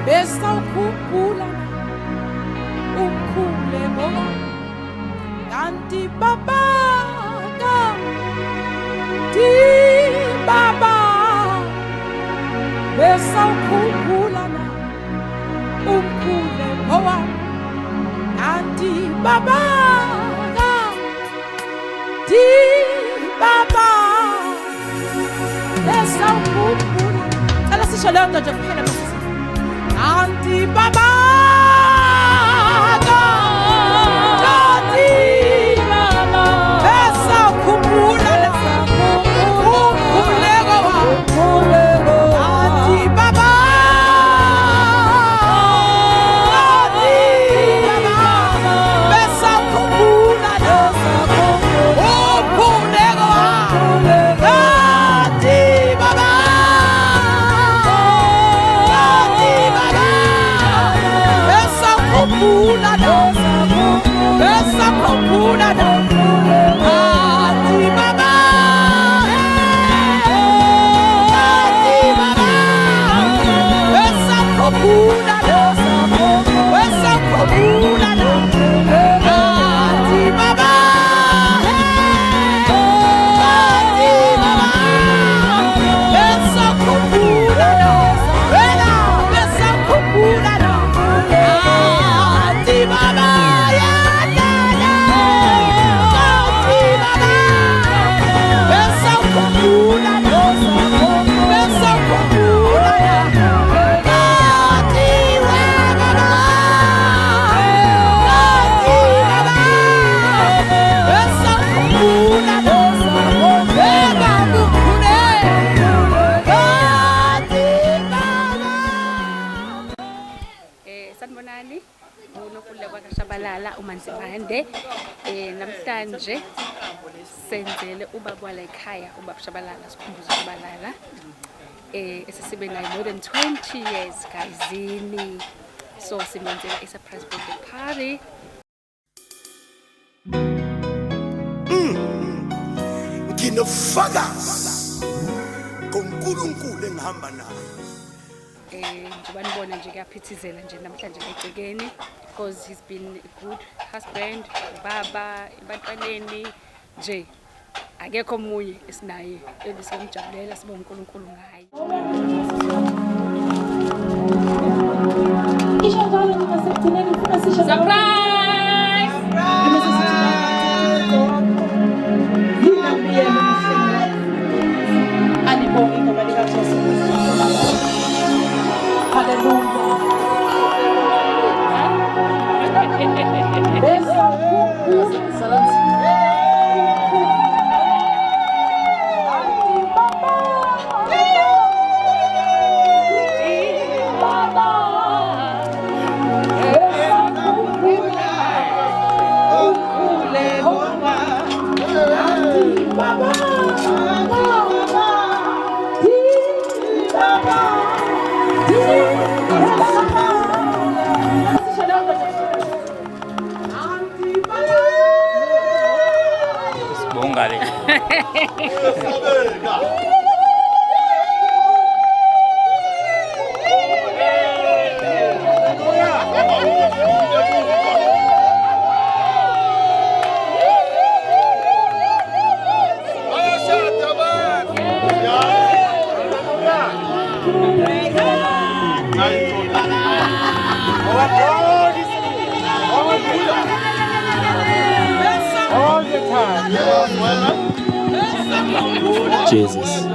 besawukhumbula umkhuleko kanti baba kanti baba besawukhumbula umkhuleko kanti baba kanti baba besawukhumbula cela sisho leyo nto nje kuphela bese kanti baba kanti baba besawukhumbula umkhuleko kanti baba uManzimande namhlanje senzele ubaba wala ekhaya ubaba Shabalala sikhumbuza Shabalala esisibe naye more than 20 years guyzini so simenzela a surprise birthday party nginofakazi ngoNkulunkulu engihamba naye njengoba nibona nje kuyaphithizela nje namhlanje egcekeni because he's been a good husband baba ebantwaneni nje akekho omunye esinaye ebisemjabulela sibonga uNkulunkulu ngaye Jesus.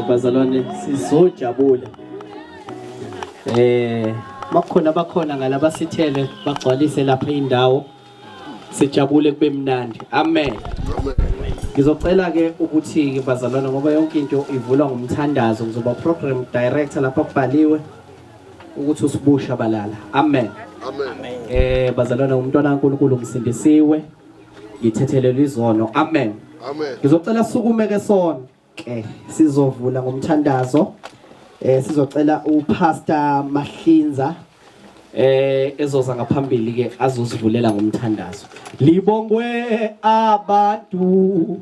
Bazalwane sizojabula bakhona ngalaba sithele bagcwalise lapha indawo sijabule kube mnandi amen ngizocela ke ukuthi ke bazalwane ngoba yonke into ivulwa ngumthandazo ngizoba program director lapha kubhaliwe ukuthi usibusha balala amen amen bazalwane umntwana kaNkulunkulu ngisindisiwe ngithethelelwe izono amen amen ngizocela sukume ke sonke sizovula ngomthandazo Sizocela uPastor Mahlinza ezoza ngaphambili ke azosivulela ngomthandazo. Libongwe abantu,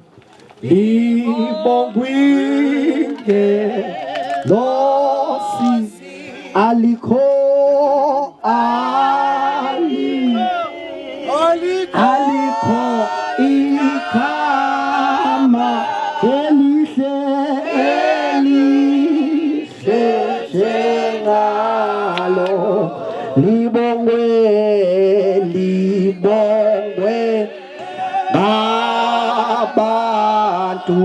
libongwe losi alikho alikho ikama elihle njengalo. Libongwe abantu,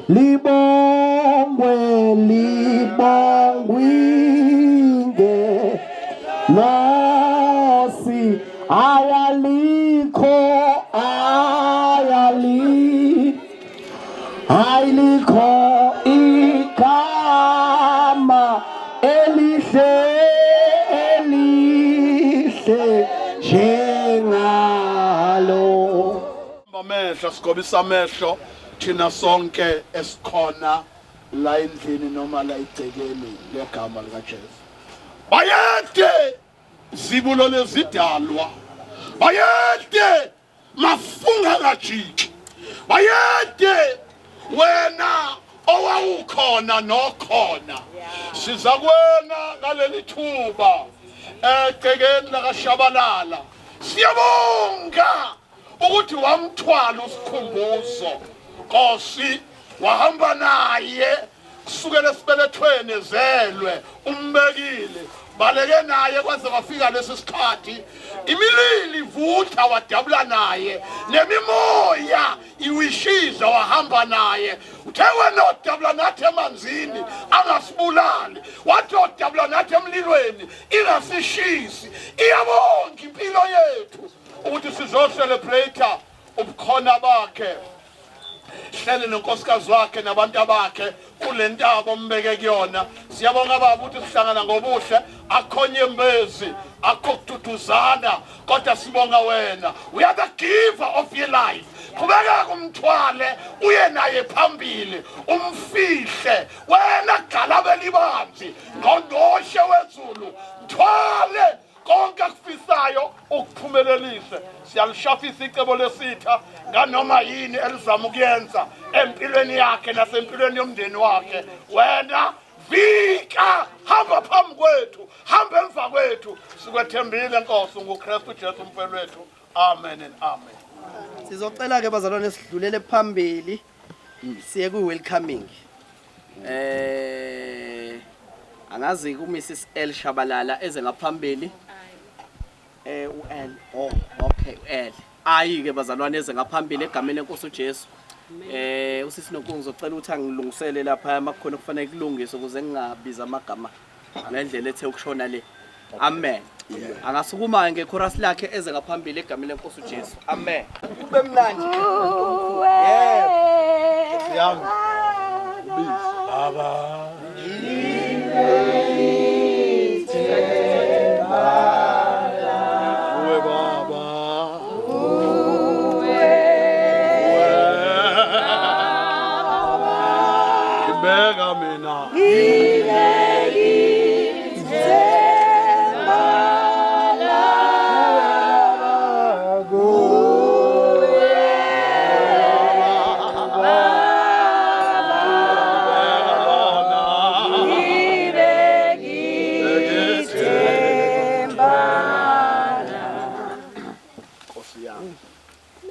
libongwe nosi ayalikho igama elihle njengalo. Amehlo sigobisa amehlo thina sonke esikhona la endlini noma la igcekeni ngegama likaJesu. Bayede zibulo lezidalwa, bayede mafunga kajiki, bayede wena owawukhona nokhona. Siza kuwena ngaleli thuba egcekeni lakaShabalala. Siyabonga ukuthi wamthwala usikhumbuzo. Nkosi wahamba naye kusukela esibelethweni ezelwe, umbekile baleke naye kwaze kwafika lesi sikhathi. Imilili ivutha wadabula naye, nemimoya iwishiza wahamba naye. Uthe wena odabula nathi emanzini angasibulali, wathi odabula nathi emlilweni ingasishisi. Iyabonga impilo yethu ukuthi sizocelebrate ubukhona bakhe. Hlele nonkosikazi wakhe nabantu bakhe kule ntaba ombeke kuyona. Siyabonga baba ukuthi sihlangana ngobuhle, akho nyembezi, akho kududuzana, kodwa sibonga wena. We are the giver of your life. Kubeka kumthwale uye naye phambili, umfihle wena galabela ibanzi ngondoshe wezulu. Mthwale konke akufisayo ukuphumelelise. Siyalishafisa icebo lesitha nganoma yini elizama ukuyenza empilweni yakhe nasempilweni yomndeni wakhe. Wena vika, hamba phambi kwethu, hamba emva kwethu. Sikwethembile Nkosi ngoKristu Jesu umfelo wethu. Amen and amen. Sizocela ke bazalwane sidlulele phambili siye ku welcoming. Angazi ku Mrs L Shabalala eze ngaphambili. uL. Oh, okay, uL. Ayi ke bazalwane eze ngaphambili egameni lenkosi uJesu. Usisi Nonkungu ngizocela ukuthi angilungisele lapha amakhona kufanele kulungiswe ukuze ngingabiza amagama ngendlela ethe ukushona le. Amen. Angasukuma ngechorus lakhe eze ngaphambili egameni lenkosi uJesu. Amen. Kube mnandi. Yebo. Baba.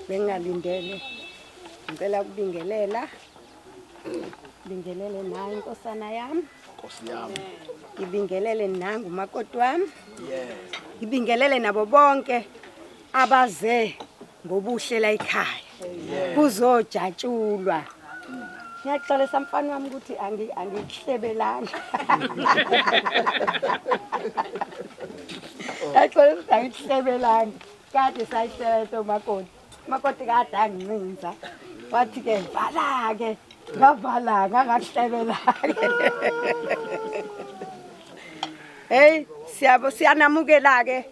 Bengalindele ngicela ukubingelela bingelele naye inkosana yami, Nkosi yami. ibingelele nangu umakoti wami, ibingelele nabo bonke abaze ngobuhle la ekhaya kuzojatshulwa. Ngiyaxolisa mfana wami ukuthi angikuhlebelanga. Ngiyaxolisa ukuthi angikuhlebelanga. Kade sayihlelo makoti. Makoti kade angincinza. Wathi ke vala ke. Ngavala ngakuhlebelanga. Hey, siyanamukela ke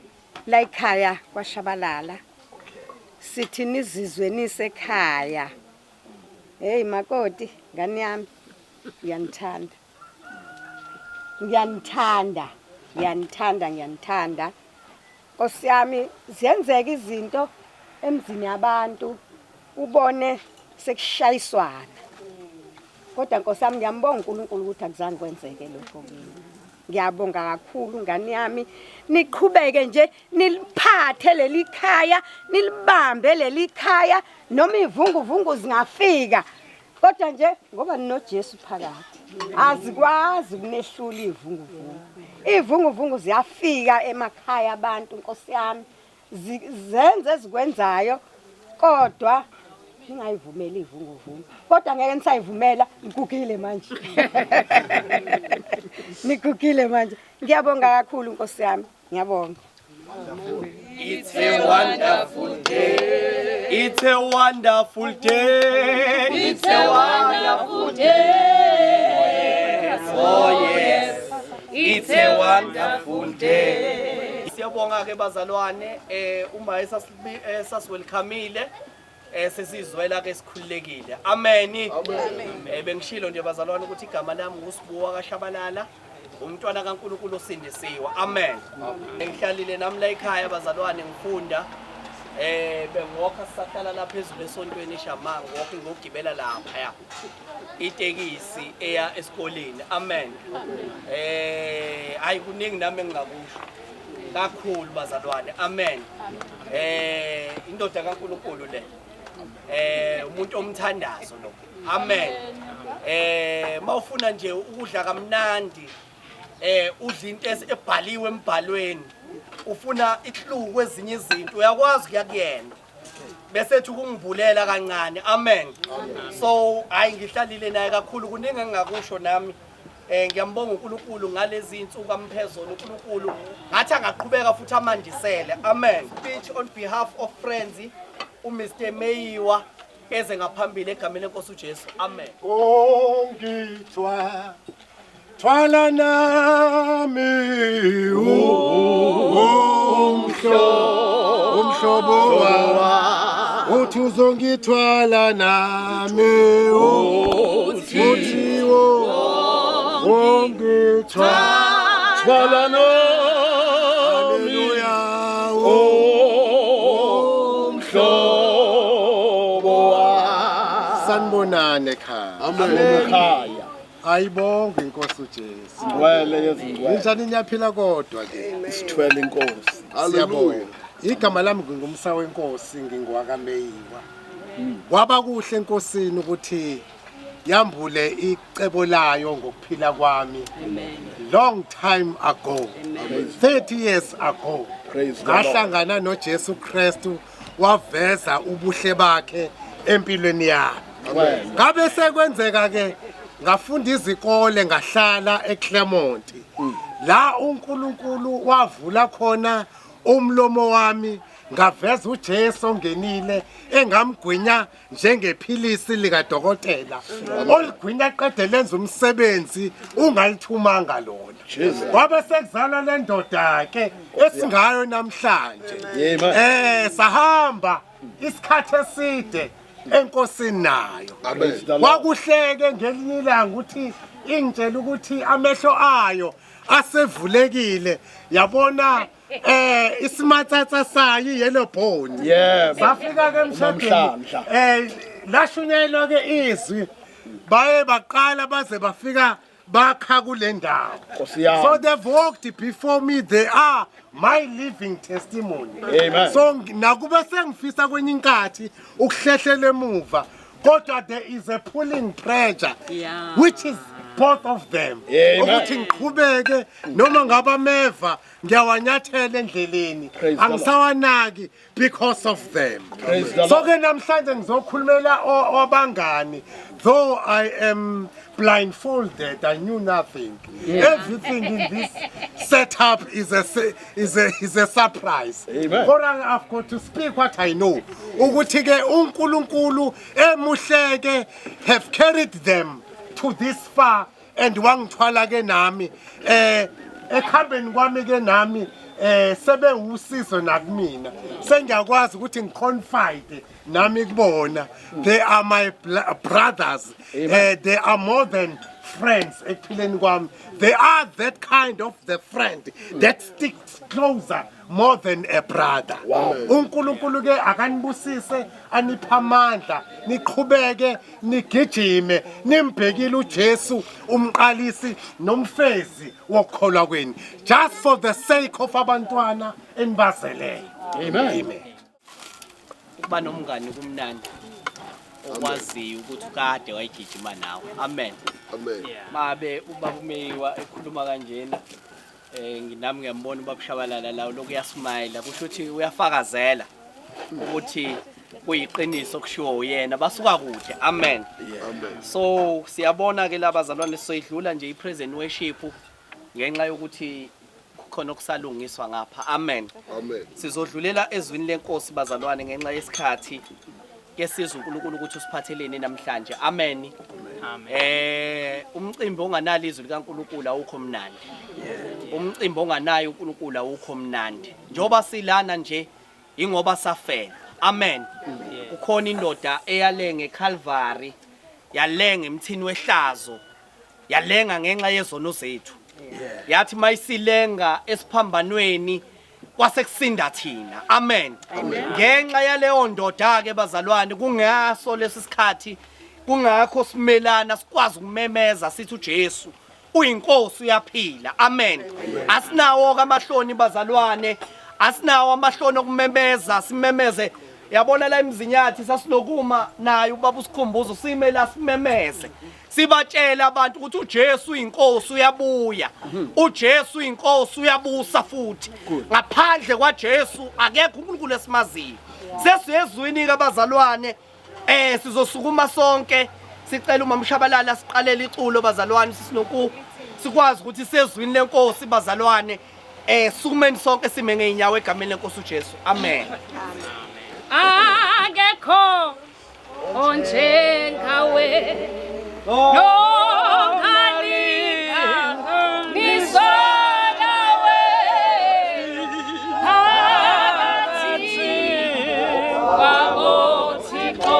la ekhaya kwaShabalala. Sithi nizizwe nisekhaya. Hey makoti, ngani yami, uyanithanda. ngiyanithanda Nkosi yami ziyenzeka izinto emzini yabantu ubone sekushayiswana kodwa Nkosi yami ngiyambonga uNkulunkulu ukuthi akuzange kwenzeke lokho kimi ngiyabonga kakhulu ngani yami niqhubeke nje niliphathe leli khaya nilibambe leli khaya noma ivunguvungu zingafika kodwa nje ngoba ninoJesu phakathi azikwazi ukunehlula ivunguvungu ziyafika emakhaya abantu Nkosi yami zenze ezikwenzayo kodwa ngingayivumeli ivunguvungu kodwa ngeke nisayivumela ngigugile manje ngigugile manje ngiyabonga kakhulu Nkosi yami ngiyabonga. It's a wonderful day. It's a wonderful day. It's a wonderful day. Oh yes. It's a wonderful day. Siyabonga ke bazalwane uma esasiwelcomile sesizwela ke sikhululekile. Amen. Bengishilo nje bazalwane ukuthi igama lami nguSibuwa kaShabalala. Umntwana kaNkulunkulu osindisiwe. Amen. Ngihlalile nami la ekhaya bazalwane ngifunda bengokha sisahlala la phezulu esontweni eShamanga ngokho ngogibela lapha ya itekisi eya esikoleni. Amen. Hayi kuningi nami engingakusho kakhulu bazalwane. Amen. Indoda kaNkulunkulu le umuntu omthandazo lo. Amen. Mawufuna nje ukudla kamnandi udla into ebhaliwe embhalweni ufuna ihluku ezinye izinto uyakwazi kuya kuyena bese ethi ukungivulela kancane. Amen. So hayi ngihlalile naye kakhulu kuningi engingakusho nami ngiyambonga uNkulunkulu ngalezi insuku amphezolo uNkulunkulu ngathi angaqhubeka futhi amandisele. Amen. Speech on behalf of friends uMr Mayiwa eze ngaphambili egameni lenkosi uJesu. Amen. Ongithwa thwala nami umhlobo wa uthi uzongithwala nami uthi ongithwa thwala nami umhlobo wa sanibonane ekhaya. Amen. Ekhaya. Ayibonge inkosi uJesu. Ngwele yezingwele. Njani niyaphila kodwa ke? Isithwele inkosi. Siyabonga. Igama lami ngingumsa wenkosi ngingwaka Mayiwa. Kwaba kuhle enkosini ukuthi yambule icebo layo ngokuphila kwami. Long time ago. 30 years ago. Ngahlangana noJesu Kristu waveza ubuhle bakhe empilweni yami. Ngabe sekwenzeka ke ngafunda izikole ngahlala eClermont la uNkulunkulu wavula khona umlomo wami ngaveza uJesu ongenile engamgwinya njengephilisi lika dokotela oligwinya qede lenza umsebenzi ungalithumanga lona kwabe sekuzala le ndoda ke esingayo namhlanje sahamba isikhathi eside enkosini nayo kwakuhleke ngelinye ilanga ukuthi ingitshela ukuthi amehlo ayo asevulekile yabona isimatsatsa sayo yellow bone safika ke emshadweni lashunyelwa ke izwi baye baqala baze bafika bakha kule ndawo. So they've walked before me, they are my living testimony. Amen. So nakube sengifisa kwenye inkathi ukuhlehlela emuva kodwa there is a pulling pressure which is both of them. Ukuthi ngiqhubeke noma ngaba meva ngiyawanyathela endleleni angisawanaki because of them. So ke namhlanje ngizokhulumela obangani though I am blindfolded, I knew nothing. Everything in this setup is a surprise. But I've got to speak what I know. Ukuthi ke uNkulunkulu emuhleke have carried them to this far and wangithwala ke nami ekhambeni kwami ke nami sebe usizo nakumina sengiyakwazi ukuthi ngiconfide nami kubona they are my brothers. They are more than friends ekuphileni kwami. They are that kind of the friend that sticks closer more than a brother. uNkulunkulu ke akanibusise anipha amandla niqhubeke nigijime nimbhekile uJesu umqalisi nomfezi wokukholwa kweni, just for the sake of abantwana enibazeleyo. Amen. Ukuba nomngani kumnandi okwaziyo ukuthi kade wayigijima nawe. Amen. Mabe ubaba uMeyiwa ekhuluma kanjena nginami ngiyambona ubaba Shabalala lawo lokuyasmile kusho ukuthi uyafakazela ukuthi kuyiqiniso kushiwo uyena basuka kude. Amen. So siyabona ke labazalwane soyidlula nje ipresent worship ngenxa yokuthi khona okusalungiswa ngapha. Amen. Sizodlulela ezwini lenkosi bazalwane ngenxa yesikhathi yesizwe uNkulunkulu ukuthi usiphathelene namhlanje. Amen. Umcimbi onganalo izwi likaNkulunkulu awukho mnandi. Umcimbi onganayo uNkulunkulu awukho mnandi. Njoba silana nje ingoba safela. Amen. Ukhona indoda eyalenga eCalvary, yalenga emthini wehlazo, yalenga ngenxa yezono zethu. Yathi mayisilenga esiphambanweni kwasekusinda thina. Amen. Ngenxa yaleyo ndoda ke bazalwane kungaso lesisikhathi kungakho simelana sikwazi ukumemeza sithi uJesu uyinkosi uyaphila. Amen. Asinawo kamahloni bazalwane, asinawo amahloni okumemeza simemeze. Yabona la emzinyathi sasilokuma nayo ubaba usikhumbuzo simela simemeze. Sibatshela abantu ukuthi uJesu uyinkosi uyabuya. uJesu uyinkosi uyabusa futhi. Ngaphandle kwaJesu akekho uNkulunkulu esimaziyo. Sesiyezwini ke abazalwane sizosukuma sonke sicela uMama Shabalala siqalele iculo bazalwane sisinoku sikwazi ukuthi sezwini lenkosi bazalwane sukumeni sonke sime ngeenyawo egameni lenkosi uJesu. Amen. Akekho onjengawe nongalika nisonawe phakathi kwabothixo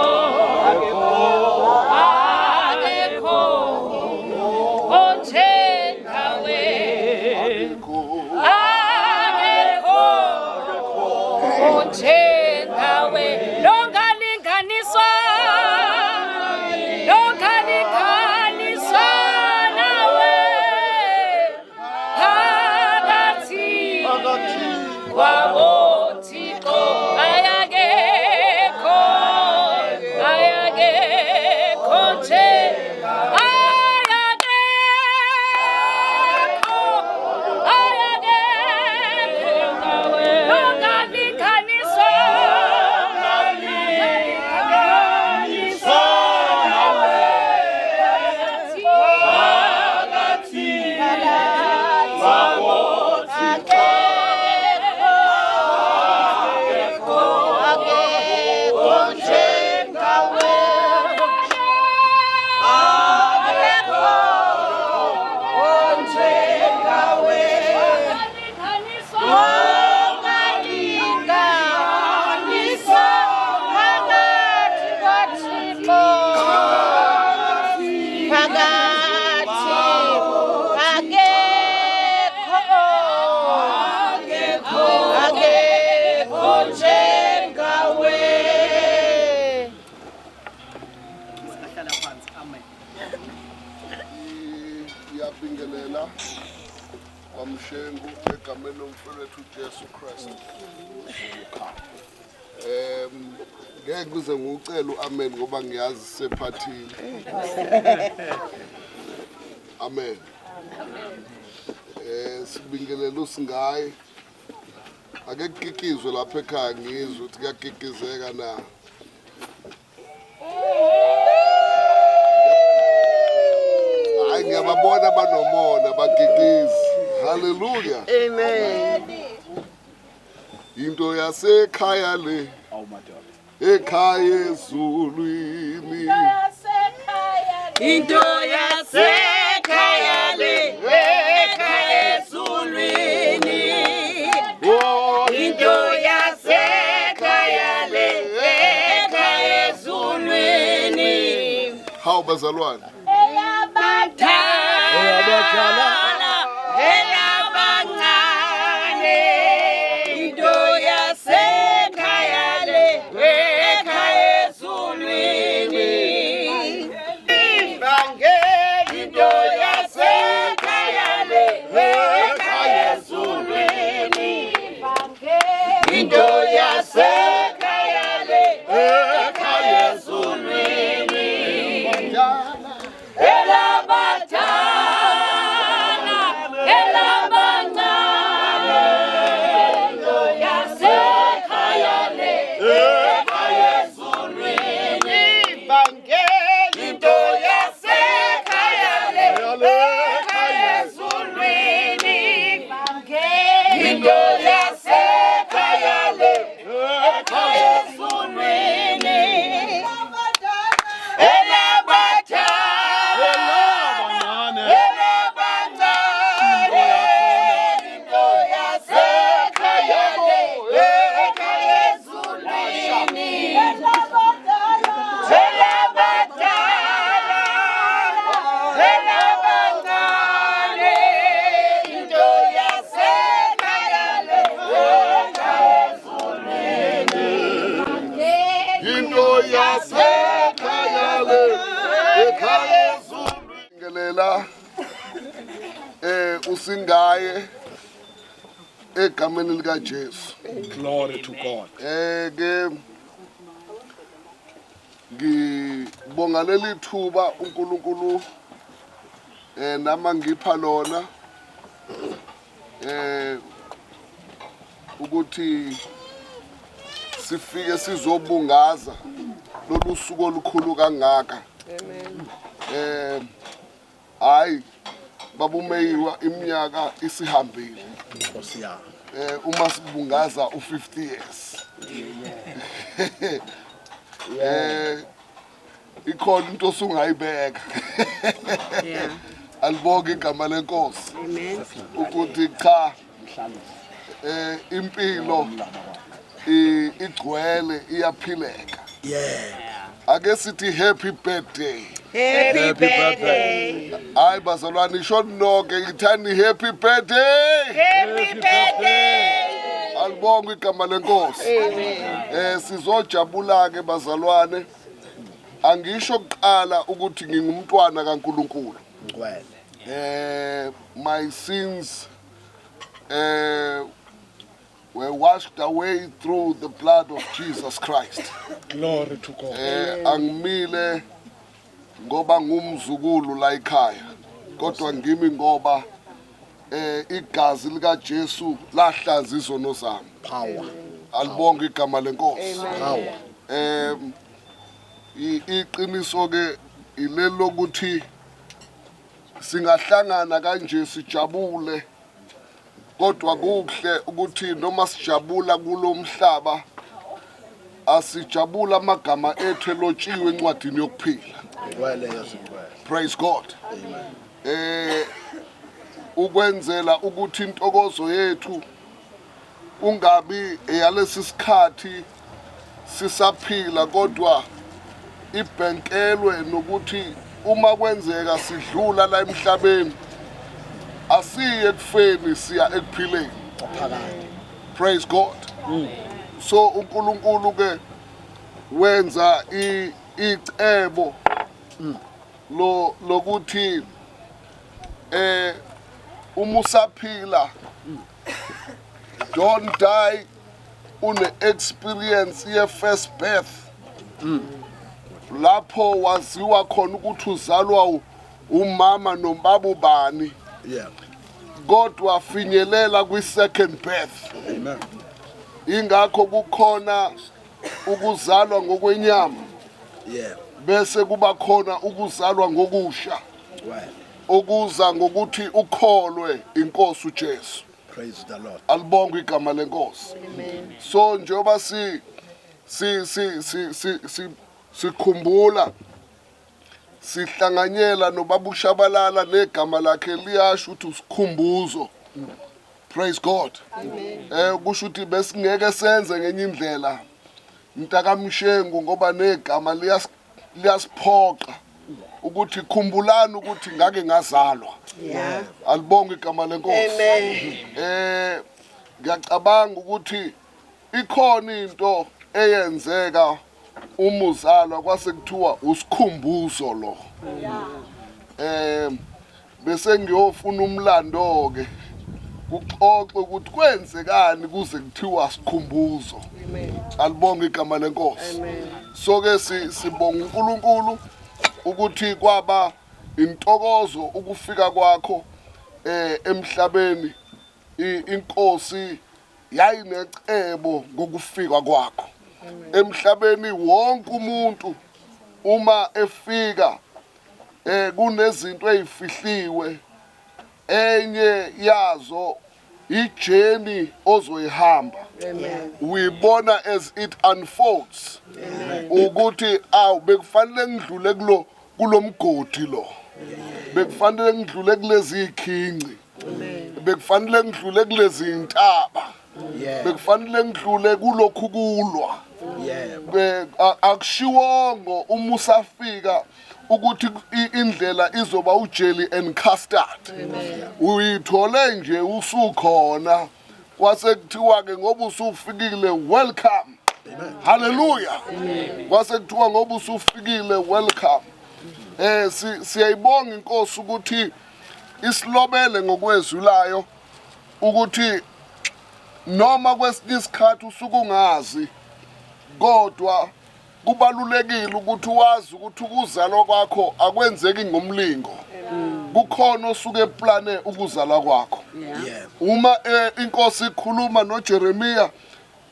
akekho onjengawe akekho onjengawe nongalinganiswa nawe phakathi kwabothixo ayakekho nje Ngiyabingelela kwamshengu egameni lomfowethu uJesu Kristu. Ngeke kuze ngucela uamen ngoba ngiyazi sephathile. Amen. Sibingelela usingayi. Ake kukikizwe lapha ekhaya ngizwe ukuthi kuyakikizeka na. Ngiyababona banomona bagigizi. Hallelujah. Amen. Into yasekhaya le. Ekhaya ezulwini. Into yasekhaya le. Ekhaya ezulwini. Into yasekhaya le. Ekhaya ezulwini. How bazalwane? Usingaye egameni lika Jesu. Glory to God. Ke ngibonga leli thuba uNkulunkulu nama ngipha lona ukuthi sifike sizobungaza lolu suku olukhulu kangaka. Amen. Hayi babumeyiwa iminyaka isihambile. Nkosi yami. Uma sibungaza u50 years. Ikhona into osungayibeka. Yeah. Alibonge igama lenkosi. Amen. Ukuthi cha impilo igcwele iyaphileka. Yeah. Ake sithi happy birthday. Happy birthday. Hayi bazalwane isho nonke ngithanda happy birthday. Happy birthday. Alibonge igama lenkosi. Amen. Sizojabula ke bazalwane. Angisho kuqala ukuthi ngingumntwana kaNkuluNkulu. Ngwele. My sins were washed away through the blood of Jesus Christ. Glory to God. Angimile ngoba ngumzukulu la ekhaya. Kodwa ngimi ngoba igazi lika Jesu lahlanza izono zami. Power. Alibonge igama lenkosi. Power. Iqiniso ke ilelo lokuthi singahlangana kanje sijabule. Kodwa kuhle ukuthi noma sijabula kulomhlaba asijabula amagama ethu elotshiwe encwadini yokuphila. Ngwele yazingwele. Praise God. Ukwenzela ukuthi intokozo yethu ungabi eyalesi sikhathi sisaphila kodwa ibhenkelwe nokuthi uma kwenzeka sidlula la emhlabeni asiye ekufeni siya ekuphileni. Praise God. So uNkulunkulu ke wenza icebo lokuthi uma usaphila don't die une experience ye first birth. Lapho waziwa khona ukuthi uzalwa umama nombaba ubani. Yeah. Kodwa finyelela kwi second birth. Amen. Ingakho kukhona ukuzalwa ngokwenyama. Yeah. Bese kuba khona ukuzalwa ngokusha. Ngwele. Okuza ngokuthi ukholwe inkosi uJesu. Praise the Lord. Alibonge igama lenkosi. Amen. So njoba sikhumbula sihlanganyela nobaba uShabalala negama lakhe liyasho ukuthi usikhumbuzo. Praise God. Amen. Kusho ukuthi besingeke senze ngenye indlela. Mntakamshengu ngoba negama liyasiphoqa ukuthi khumbulani ukuthi ngake ngazalwa. Alibonge igama lenkosi. Ngiyacabanga ukuthi ikhona into eyenzeka umuzalwa kwase kuthiwa usikhumbuzo lo. Bese ngiyofuna umlando ke kuxoxe ukuthi kwenzekani kuze kuthiwa sikhumbuzo. Alibonge igama lenkosi. So ke sibonga uNkulunkulu ukuthi kwaba intokozo ukufika kwakho emhlabeni. Inkosi yayinecebo ngokufika kwakho emhlabeni. Wonke umuntu uma efika kunezinto ezifihliwe, enye yazo ijeni ozoyihamba. Uyibona as it unfolds ukuthi bekufanele ngidlule kulomgodi lo, bekufanele ngidlule kulezi ikhinci, bekufanele ngidlule kulezi intaba, bekufanele ngidlule kulokhu kulwa. Akushiwongo uma usafika ukuthi indlela izoba ujeli and custard. Uyithole nje usukhona kwase kuthiwa ke ngoba usufikile welcome. Hallelujah. Kwase kuthiwa ngoba usufikile welcome. Siyayibonga inkosi ukuthi isilobele ngokwezulayo ukuthi noma kwesinye isikhathi usuke ungazi, kodwa kubalulekile ukuthi wazi ukuthi ukuzalwa kwakho akwenzeki ngomlingo. Kukhona osuke eplane ukuzalwa kwakho. Uma inkosi ikhuluma noJeremiya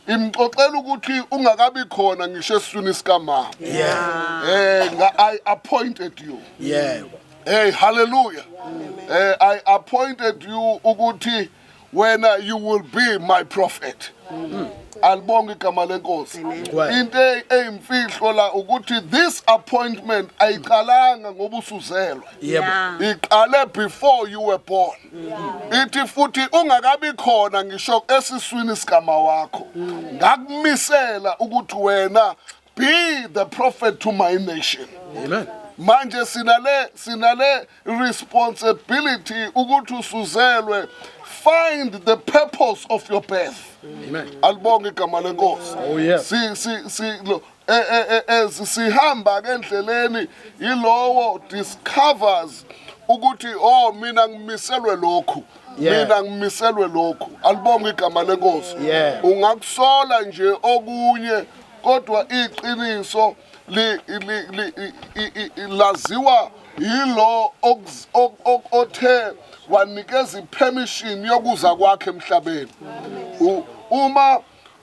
imxoxela ukuthi ungakabi khona ngisho esiswini sikamama. I appointed you. Hey, hallelujah. I appointed you ukuthi wena you will be my prophet. Alibonge igama lenkosi. Into eyimfihlo la ukuthi this appointment ayiqalanga ngoba usuzelwe. Iqale before you were born. Ithi futhi ungakabi khona ngisho esiswini sikama wakho. Ngakumisela ukuthi wena be the prophet to my nation. Amen. Manje sinale responsibility ukuthi usuzelwe. Find the purpose of your birth. Amen. Alibonge igama lenkosi. Oh yes. Sihamba endleleni ilowo discovers ukuthi mina ngimiselwe lokhu. Mina ngimiselwe lokhu. Alibonge igama lenkosi. Ungakusola nje okunye kodwa iqiniso laziwa yilo othe wanikeza permission yokuza kwakhe emhlabeni.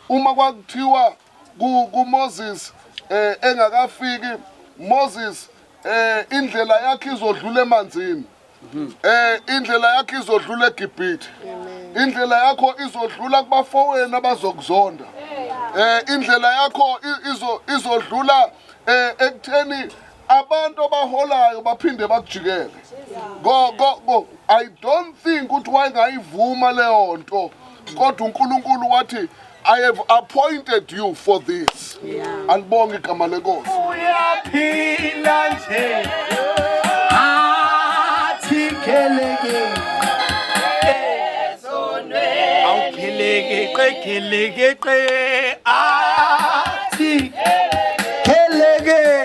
Uma kwakuthiwa kuMoses engakafiki Moses indlela yakhe izodlula emanzini. Indlela yakhe izodlula eGibhithe. Indlela yakho izodlula kubafowenu abazokuzonda. Indlela yakho izodlula ekutheni abantu abaholayo baphinde bakujikele. Go. I don't think ukuthi wayengayivuma leyo nto. Kodwa uNkulunkulu wathi I have appointed you for this. Alibonge igama lenkosi. Uyaphila nje. Athi keleke. Ezonwe. Awupheleke qekeleke athi keleke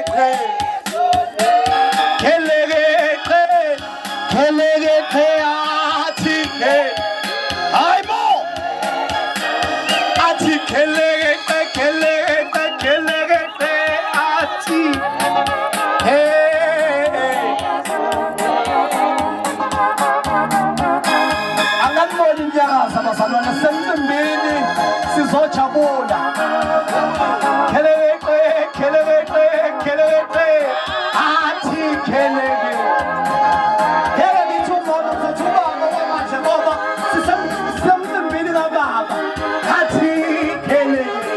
sizojabula keleke athi keleke hela nithumona uzothubanga manje ngoba sisemcimbini kababa athi keleke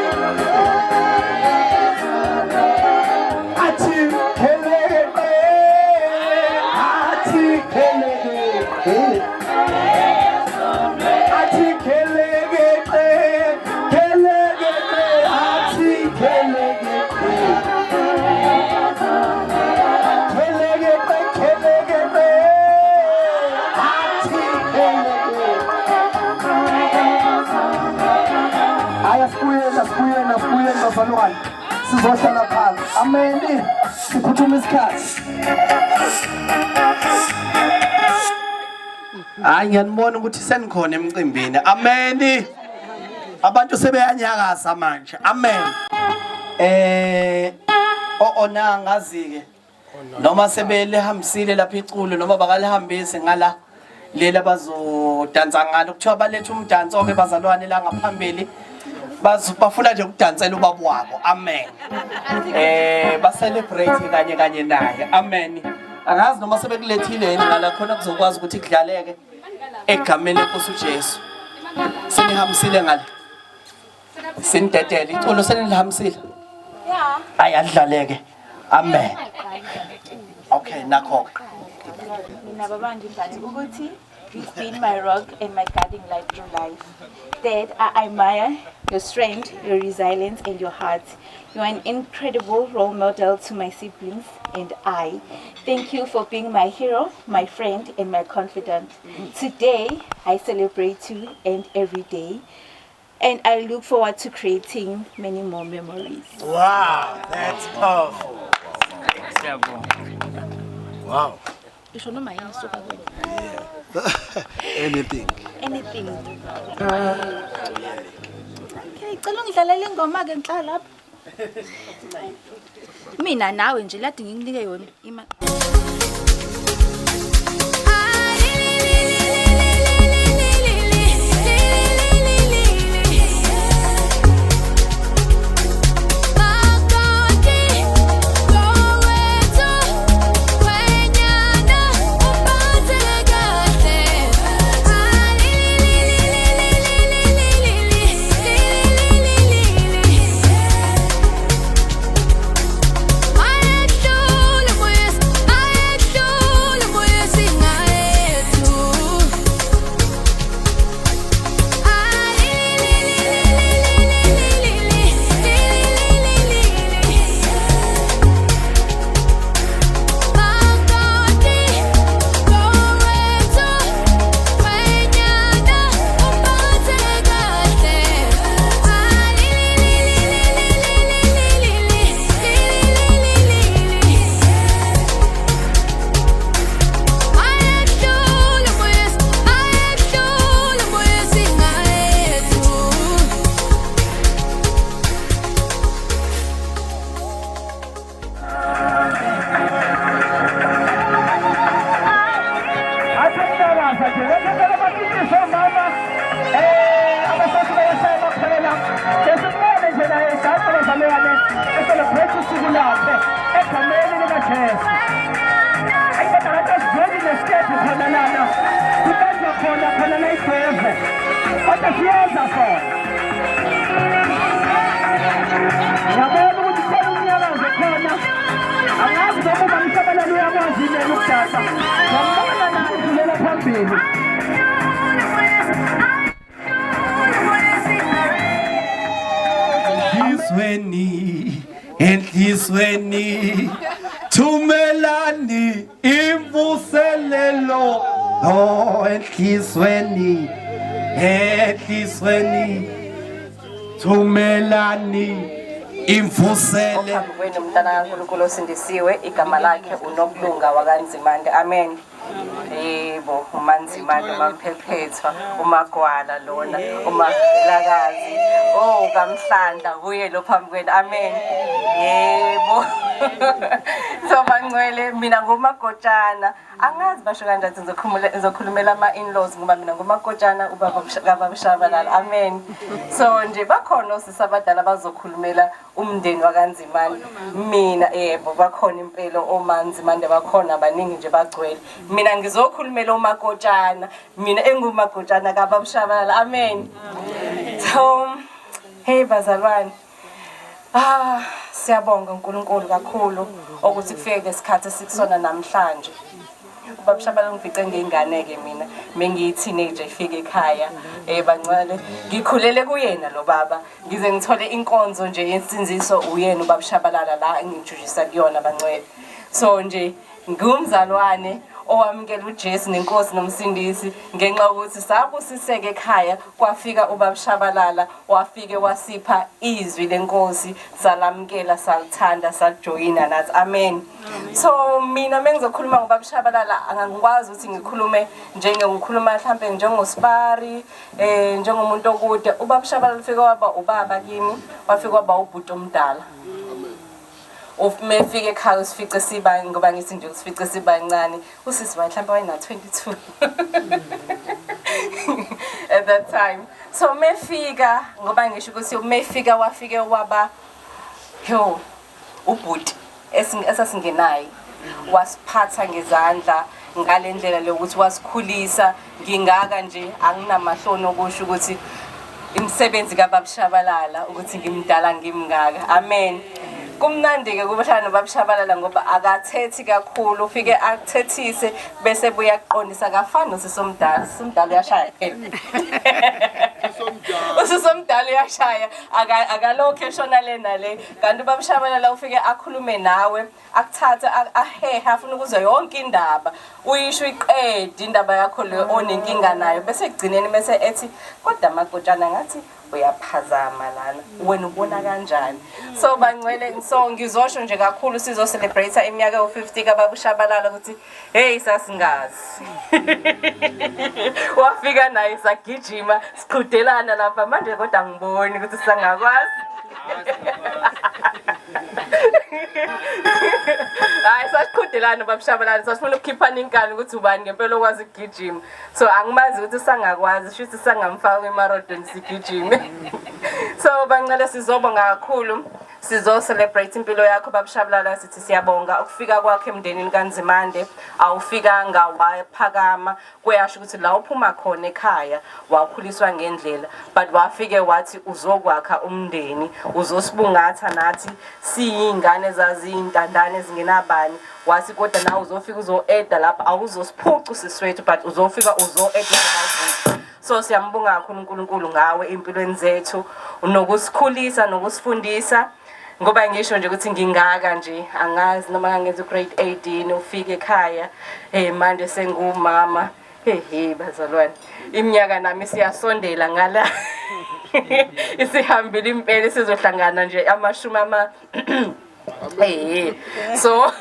athi keleke Kelege Sibuyela bazalwane. Sizohlala phansi. Amen. Siphuthuma isikhathi. Hayi ngiyanibona ukuthi senikhona emcimbini. Amen. Abantu sebeyanyakaza manje. Amen. Ona ngazi-ke noma sebelihambisile lapha iculo noma bakalihambise ngala lela bazodansa ngalo kuthiwa baletha umdanso-ke bazalwane la ngaphambili bafuna nje ukudansela ubaba wabo. Amen. Ba-celebrate kanye naye. Amen. Angazi noma sebekulethile yini ngala khona kuzokwazi ukuthi kudlaleke egameni lenkosi uJesu. Senihambisile ngale sinidedele iculo senilihambisile. Ayadlaleke. Amen. Okay, nakho. Mina baba ngimbali ukuthi you've been my rock and my guiding light through life. Dad, I admire your strength, your resilience and your heart. You are an incredible role model to my siblings and I. Thank you for being my hero, my friend and my confidant. Today, I celebrate you and every day. And I look forward to creating many more memories. Wow, that's powerful. Wow. Anything. Anything. Okay, cela ngidlalele ingoma ke nhlala lapha. Mina nawe nje ladi nginginike yona ima. Enhlisweni thumelani imvuselelo enhlisweni thumelani imvusele kwenu mntana kaNkulunkulu osindisiwe igama lakhe uNokulunga wakanzimande. Amen. Yebo, umanzimande mamphephetha umagwala lona umalakazi kaMhlandla kuye lo phambi kwenu. Amen. Yebo. So bangcwele mina ngomagotshana angazi basho kanjani ngizokhulumela ama-in-laws ngoba mina ngomagotshana ubaba kaBabushabalala. Amen. So nje bakhona osisi abadala bazokhulumela umndeni wakanzimande. Mina yebo bakhona impela omanzimande bakhona abaningi nje bagcwele. Mina ngizokhulumela umagotshana mina engumagotshana kaBabushabalala. Amen. So hey bazalwane, siyabonga uNkulunkulu kakhulu ukuthi kufike lesikhathi esikusona namhlanje. UBabushabalala ngifice ngeinganeke mina mengiyi-teenager ifike ekhaya bancane ngikhulele kuyena lo baba ngize ngithole inkonzo nje yensinziso uyena uBabushabalala la engijujisa kuyona bancwele. So nje ngumzalwane owamukela uJesu nenkosi nomsindisi ngenxa yokuthi sabusiseke ekhaya kwafika ubaba Shabalala wafike wasipha izwi lenkosi salamukela salithanda saljoyina nathi amen. So mina mengizokhuluma ngobaba Shabalala angikwazi ukuthi ngikhulume ngikhuluma mhlambe njengosipari njengomuntu okude. Ubaba Shabalala ufike waba ubaba kimi wafike waba ubhuti omdala. Mefike ekhaya usifice siba ngoba ngithi nje usifice siba kancane usisi mhlawumbe wayena 22 at that time. So mefika ngoba ngisho ukuthi mefika wafike waba ubhuti esasingenayo wasiphatha ngezandla ngale ndlela lokuthi wasikhulisa ngingaka nje anginamahloni okusho ukuthi imisebenzi kaBaba Shabalala ukuthi ngimdala ngimngaka amen. Kumnandi ke kubahlala noBaba Shabalala ngoba akathethi kakhulu ufike akuthethise bese buya kuqondisa kafana nosomdala uyashaya usomdala uyashaya akalokho eshona lena le kanti uBaba Shabalala ufike akhulume nawe akuthatha aheha afuna ukuze yonke indaba uyisho iqede indaba yakho le onenkinga nayo bese egcineni bese ethi kodwa makotshana ngathi uyaphazama lana wena ubona kanjani. So bangcwele so ngizosho nje kakhulu sizo celebrate iminyaka u50 kaBaba Shabalala ukuthi hey sasingazi wafika naye sagijima siqhudelana lapha manje kodwa ngiboni ukuthi sangakwazi hayi sasiqhudelana uBaba Shabalala sasifuna ukukhiphana inkani ukuthi ubani ngempela okwazi ukugijima. So angimazi ukuthi sangakwazi shuthi sangamfaka eMarathon sigijime. So bangcela sizobonga kakhulu sizo celebrate impilo yakho Baba Shabalala sithi siyabonga ukufika kwakhe emndenini kaNzimande awufikanga waphakama kuyasho ukuthi la uphuma khona ekhaya wakhuliswa ngendlela but wafike wathi uzokwakha umndeni uzosibungatha nathi siyingane zazintandane ezingenabani wathi kodwa nawe uzofika uzo-eda lapha awuzosiphuca usiswethu but uzofika uzo-eda ngathi. So siyambonga kakhulu uNkulunkulu ngawe empilweni zethu nokusikhulisa nokusifundisa ngoba ngisho nje ukuthi ngingaka nje angazi noma ngenza grade 18 ufike ekhaya manje sengumama bazalwane iminyaka nami siyasondela ngala isihambile impela sizohlangana nje amashumi so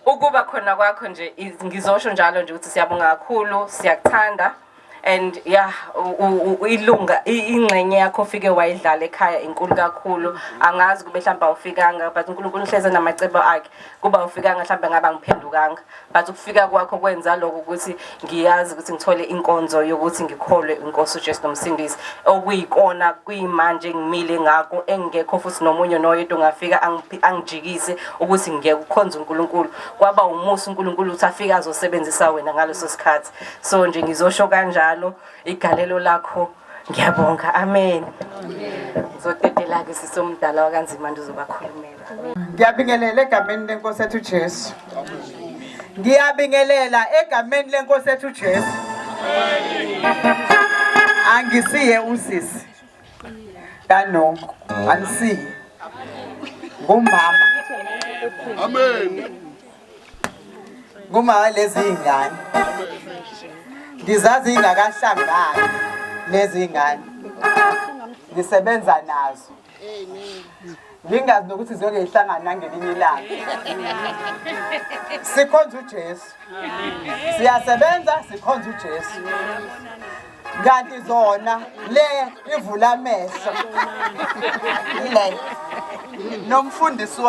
ukuba khona kwakho nje ngizosho njalo nje ukuthi siyabonga kakhulu siyakuthanda and yeah ilunga ingcenye yakho ufike wayidlala ekhaya inkulu kakhulu angazi kube mhlamba ufikanga but uNkulunkulu uhleze namacebo akhe kuba ufikanga mhlamba ngaba ngiphendukanga but ukufika kwakho kwenza lokho ukuthi ngiyazi ukuthi ngithole inkonzo yokuthi ngikholwe inkosi uJesu nomsindisi okuyikona kuyimanje ngimile ngako engekho futhi nomunye noyedwa ngafika angijikise ukuthi ngiyekukhonza uNkulunkulu kwaba umusa uNkulunkulu uthi afika azosebenzisa wena ngaleso sikhathi. So nje ngizosho kanjalo igalelo lakho ngiyabonga amen. Zotetela ke sisomdala wakanzimande uzobakhulumela. Ngiyabingelela egameni lenkosi ethu Jesu. Ngiyabingelela egameni lenkosi ethu Jesu. Angisiye usisi kanongo anisiye ngumama Amen. Ngumama lezi ingane ngizazi ingakahlangani lezi ingane ngisebenza nazo ngingazi nokuthi zonke ihlangana ngelinye ilanga sikhonza uJesu siyasebenza sikhonza uJesu kanti zona le ivula amehlo le nomfundisi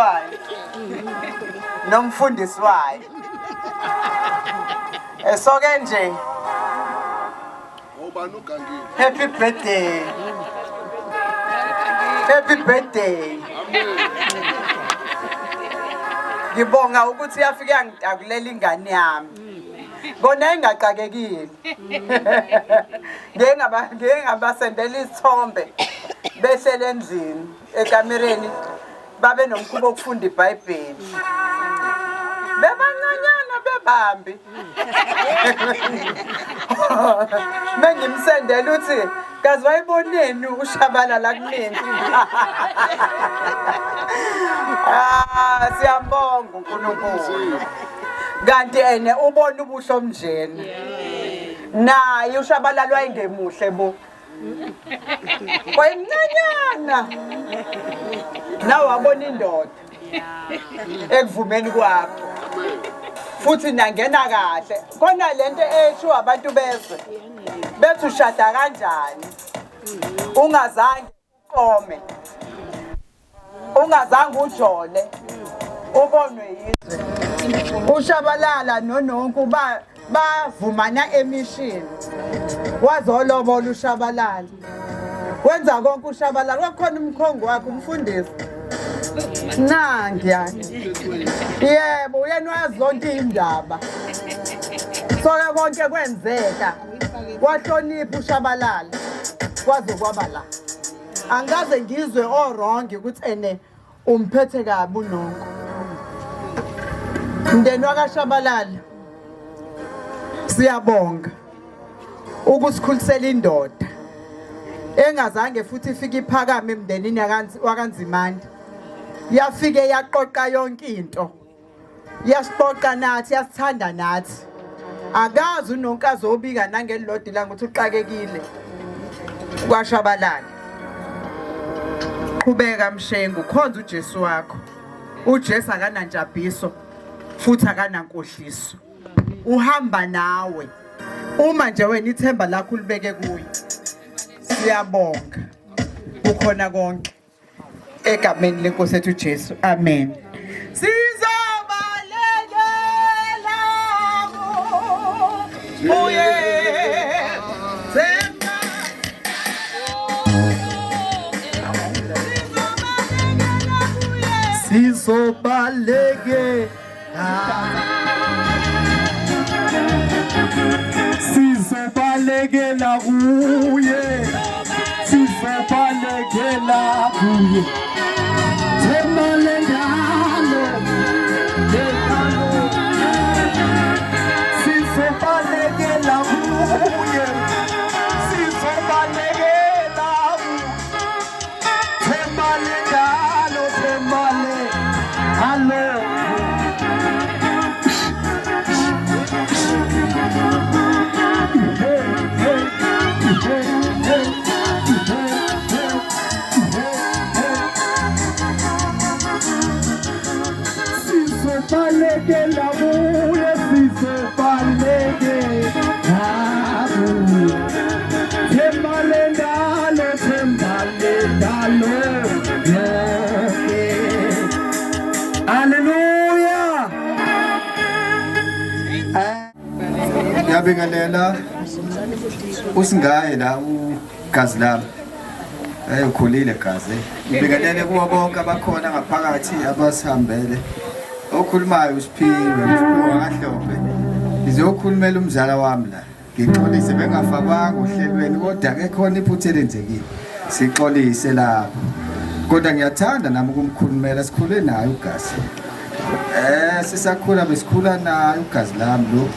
wayo so ke nje happy birthday ngibonga ukuthi yafika yangidakulela ingane yami bona ingaqakekile ngengabasendela isithombe behlele endlini ekamereni babe nomkhubo okufunda iBhayibheli bebancanyana bebambi mengimsendela uthi kazi wayiboneni uShabalala kumina siyabonga uNkulunkulu kanti ene ubona ubuhle omnjena naye uShabalala wayengemuhle bo wayemncanyana nawe wabona indoda ekuvumeni kwakho futhi nangena kahle khona lento esho abantu bezwe bethi ushada kanjani ungazange uqome ungazange ujole ubonwe yizwe uShabalala noNonku bavumana emishini wazolobola uShabalala wenza konke uShabalala wakhona umkhongo wakhe umfundisi nangiya yebo uyena wazi zonke indaba sonke konke kwenzeka wahlonipha uShabalala kwaze kwaba la angaze ngizwe wrong ukuthi ene umphethe kabi uNonku mndeni wakaShabalala siyabonga ukusikhulisela indoda engazange futhi ifike iphakame emndenini wakanzimande yafike yaqoqa yonke into yasiqoqa nathi yasithanda nathi akazi uNonku azobika nangelilodi la ukuthi uxakekile kwaShabalala qhubeka Mshengu khonza uJesu wakho uJesu akanantshabiso futhi akanankohliso uhamba nawe uma nje wena ithemba lakho ulibeke kuye siyabonga ukhona konke egameni lenkosi yethu uJesu amen sizobalekela uye sizobalekela kuye sizobalekela kuye Temalengalo sizobalekela kuye sizobalekela Temalengalo Temale sizobalekela kuye sizobalekela Temalendalo Temalendalo Hallelujah Ngiyabingelela usingaye la ugazi lami ukhulile gazi ngibingelele kubo bonke abakhona ngaphakathi abasihambele okhulumayo uSiphiwe kaHlophe ngizokhulumela umzala wami la ngixolise bengafakwanga ohlelweni kodwa ke khona iphuthe lenzekile sixolise lapho kodwa ngiyathanda nami ukumkhulumela sikhule naye ugazi sisakhula besikhula naye ugazi lami lo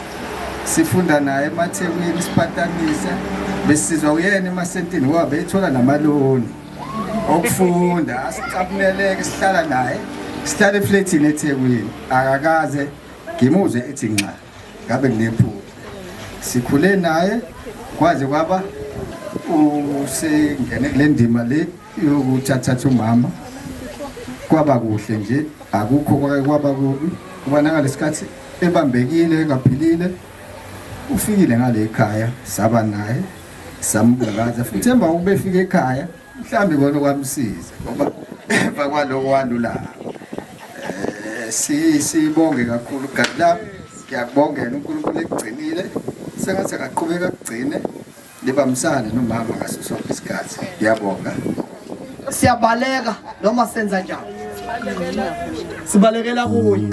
sifunda naye emaThekwini siphatanisa besizwa uyena emasentini wabe ethola namaloni okufunda asicabuleleke sihlala naye sihlala eflatini eThekwini akakaze ngimuzwe ethi nxa ngabe kunephupho sikhule naye kwaze kwaba usengene kule ndima le yokuthatha umama kwaba kuhle nje akukho kwaba kubi kubona ngalesikhathi ebambekile engaphilile ufikile ngale ekhaya saba naye sambukaza futhi emva ubefika ekhaya mhlambi kona kwamsiza ngoba emva kwaloko walula sibonge kakhulu gadla ngiyakubongela uNkulunkulu ekugcinile sengathi akaqhubeka kugcine libamsane nomama ngaso sonke isikhathi ngiyabonga siyabaleka noma senza njani sibalekela kuye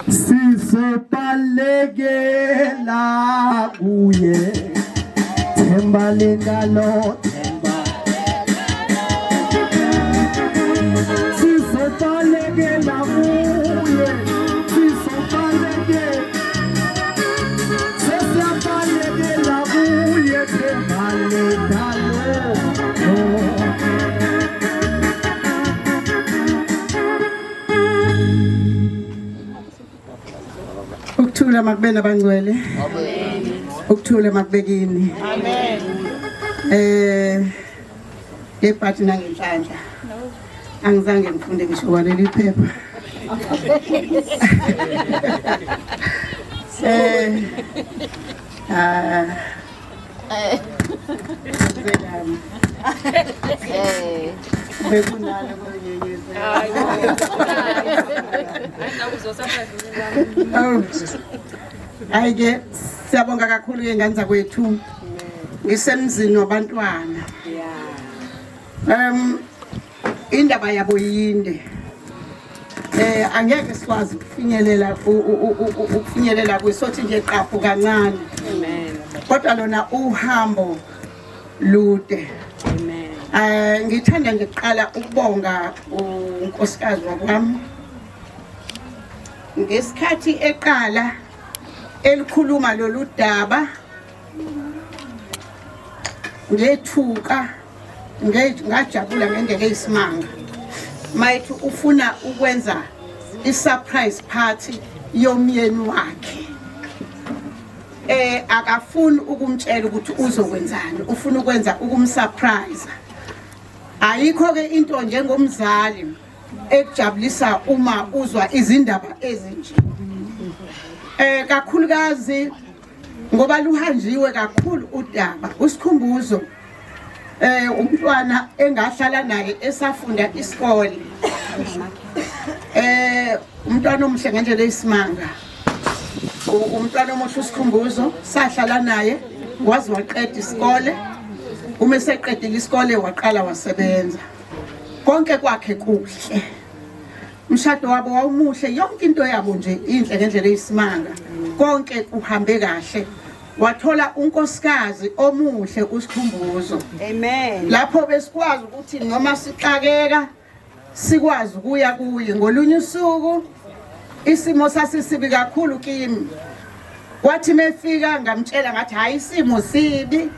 sizobalekela kuye Temalengalo sizobalekela kuye sizobalekela kuye Temalengalo Ukuthula makubena abangcwele. Amen. Ukuthula makubekini. Amen. Ebhathi nangenhlanhla. Angizange ngifunde ngisho waleli phepha. Bekunalo ayike siyabonga kakhulu ke nganza kwethu ngisemzini wabantwana indaba yabo yinde angeke sikwazi ukufinyelela kwisothi nje qaphu kancane kodwa lona uhambo lude ngithanda nje kuqala ukubonga unkosikazi wakwami ngesikhathi eqala elikhuluma lolu daba ngethuka ngajabula ngendlela eyisimanga mayithi ufuna ukwenza i-surprise party yomyeni wakhe akafuni ukumtshela ukuthi uzokwenzani ufuna ukwenza ukumsurprise ayikho ke into njengomzali ekujabulisa uma uzwa izindaba ezinje kakhulukazi ngoba luhanjiwe kakhulu udaba usikhumbuzo umntwana engahlala naye esafunda isikole umntwana omuhle ngendlela eyisimanga umntwana omuhle usikhumbuzo sahlala naye wazi waqeda isikole uma eseqedile isikole waqala wasebenza konke kwakhe kuhle umshado wabo wawumuhle yonke into yabo nje inhle ngendlela eyisimanga konke kuhambe kahle wathola unkosikazi omuhle usikhumbuzo amen lapho besikwazi ukuthi noma sixakeka sikwazi ukuya kuye ngolunye usuku isimo sasisibi kakhulu kimi wathi mefika ngamtshela ngathi hayi isimo sibi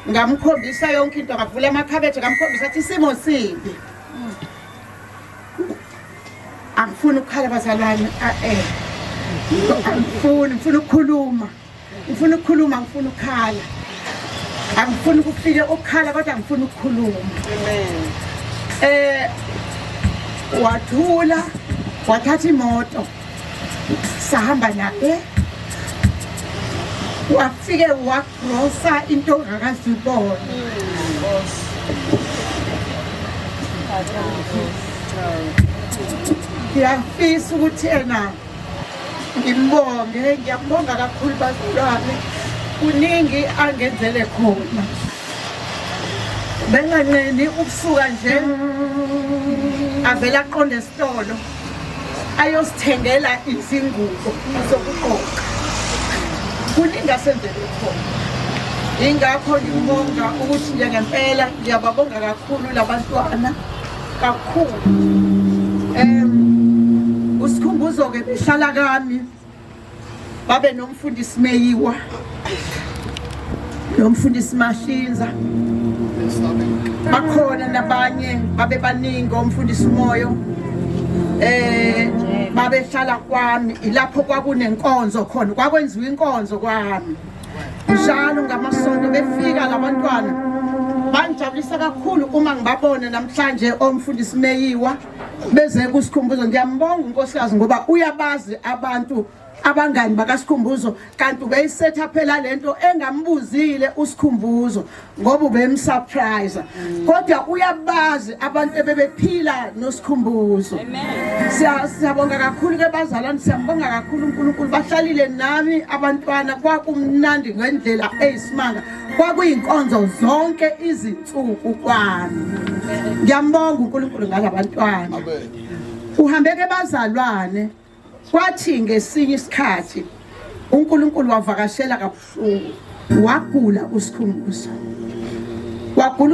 ngamkhombisa yonke into ngavula amakhabethe ngamkhombisa athi isimo sibi angifuni ukukhala bazalwane ngifuna ukukhuluma ngifuna ukukhala angifuni ukufika ukukhala kodwa ngifuna ukukhuluma amen wathula wathatha imoto sahamba naye wafike wagrosa into ongakazibona ngiyafisa ukuthi yena ngiyambonga kakhulu bazalwane kuningi angenzele khona benganqeni ukusuka nje avela aqonde esitolo ayosithengela izingubo zokugqoka kuningi asenzele khona ingakho ngibonga ukuthi nje ngempela ngiyababonga kakhulu labantwana kakhulu usikhumbuzo ke behlala kami babe nomfundisi Meyiwa nomfundisi Mashinza bakhona nabanye babe baningi omfundisi Moyo babehlala kwami ilapho kwakunenkonzo khona kwakwenziwa inkonzo kwami njalo ngamasonto befika labantwana banjabulisa kakhulu uma ngibabona namhlanje omfundisi Meyiwa beze kusikhumbuzo ngiyambonga unkosikazi ngoba uyabazi abantu abangani bakasikhumbuzo kanti ubeyisetha phela lento engambuzile usikhumbuzo ngoba ubemsurprise kodwa uyabazi abantu ebebephila nosikhumbuzo siyabonga kakhulu ke bazalwane siyambonga kakhulu uNkulunkulu bahlalile nami abantwana kwakumnandi ngendlela eyisimanga kwakuyinkonzo zonke izinsuku kwami ngiyambonga uNkulunkulu ngalabantwana uhambe ke bazalwane kwathi ngesinye isikhathi uNkulunkulu wavakashela kabuhlungu wagula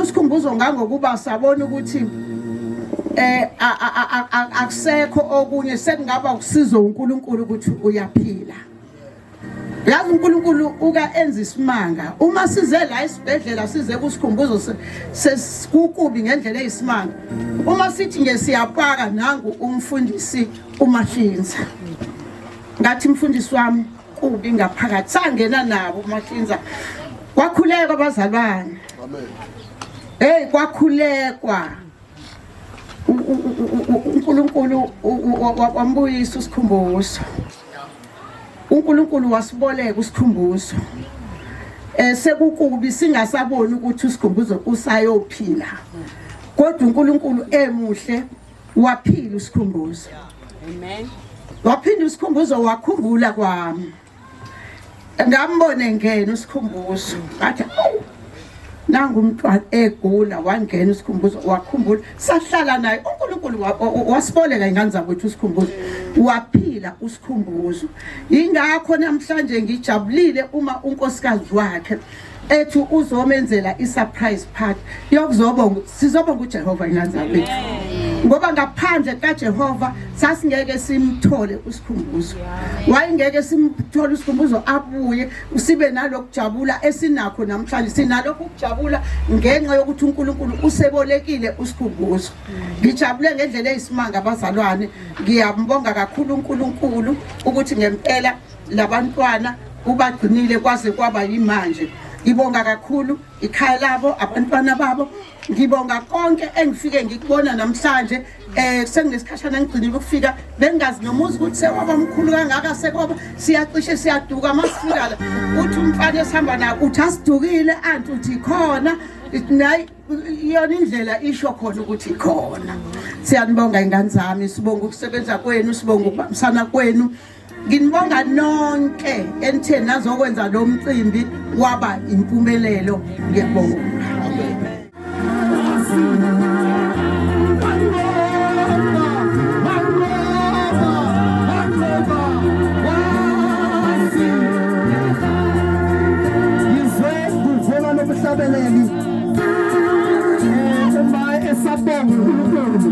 usikhumbuzo ngangokuba sabona ukuthi akusekho okunye sekungaba ukusiza uNkulunkulu ukuthi uyaphila yazi uNkulunkulu uka enza isimanga uma size la esibhedlela size kusikhumbuzo sesikukubi ngendlela eyisimanga uma sithi ngesiyapaka nangu umfundisi uMashinza ngathi mfundisi wami okubi ngaphakathi sangena nabo uMahlinza kwakhuleka abazalwane hey kwakhulekwa uNkulunkulu wambuyisa usikhumbuzo uNkulunkulu wasiboleka usikhumbuzo sekukubi singasaboni ukuthi usikhumbuzo usayophila kodwa uNkulunkulu emuhle waphila usikhumbuzo amen waphinda usikhumbuzo wakhumbula kwami ngambone ngene usikhumbuzo ngathi nangu umntwana egula wangena usikhumbuzo wakhumbula sahlala naye uNkulunkulu wasiboleka ingane zakwethu usikhumbuzo waphila usikhumbuzo ingakho namhlanje ngijabulile uma unkosikazi wakhe ethi uzomenzela isurprise party yokuzobonga sizobonga uJehova ingane zakwethu ngoba ngaphandle kaJehova sasingeke simthole usikhumbuzo wayengeke simthole usikhumbuzo abuye usibe nalokujabula esinakho namhlanje sinalokho ukujabula ngenxa yokuthi uNkulunkulu usebolekile usikhumbuzo ngijabule ngendlela eyisimanga abazalwane ngiyambonga kakhulu uNkulunkulu ukuthi ngempela labantwana ubagcinile kwaze kwaba yimanje ngibonga kakhulu ikhaya labo abantwana babo ngibonga konke engifike ngikubona namhlanje senginesikhashana ngigcinile ukufika bengazi nomuzi ukuthi sewaba mkhulu kangaka sekwaba siyacishe siyaduka masifika la uthi umfana esihamba nayo uthi asidukile anti uthi khona nayi yona indlela isho khona ukuthi khona siyanibonga ingane zami sibonga ukusebenza kwenu sibonga ukubambisana kwenu nginibonga nonke enitheni nazokwenza lo mcimbi waba impumelelo ngiyabonga nomhlabeleli emaye esabonga uNkulunkulu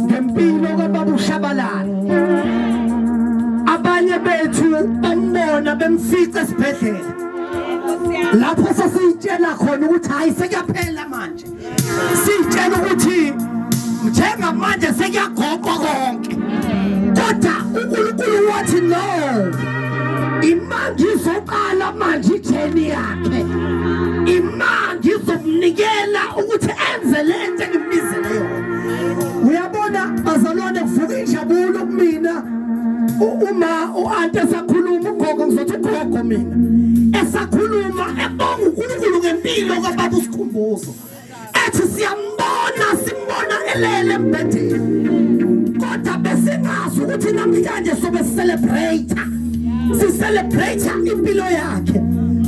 ngempilo kaBaba uShabalala abanye bethu bambona bemfica esibhedlela lapho sasitshela khona ukuthi hayi sekuyaphela manje sitshela ukuthi njengamanje sekuyagoqwa konke kodwa uNkulunkulu wathi no imanje izoqala manje ijeni yakhe imanje izomnikela ukuthi enze lento engibizele yona uyabona bazalwane kuvuka injabulo kumina uma uante esakhuluma ugogo ngizothi ugogo mina esakhuluma ebonga uNkulunkulu ngempilo kaBaba usikhumbuzo ethi siyambona simbona elele embedeni kodwa besingazi ukuthi namhlanje sobe celebrate si-celebrate impilo yakhe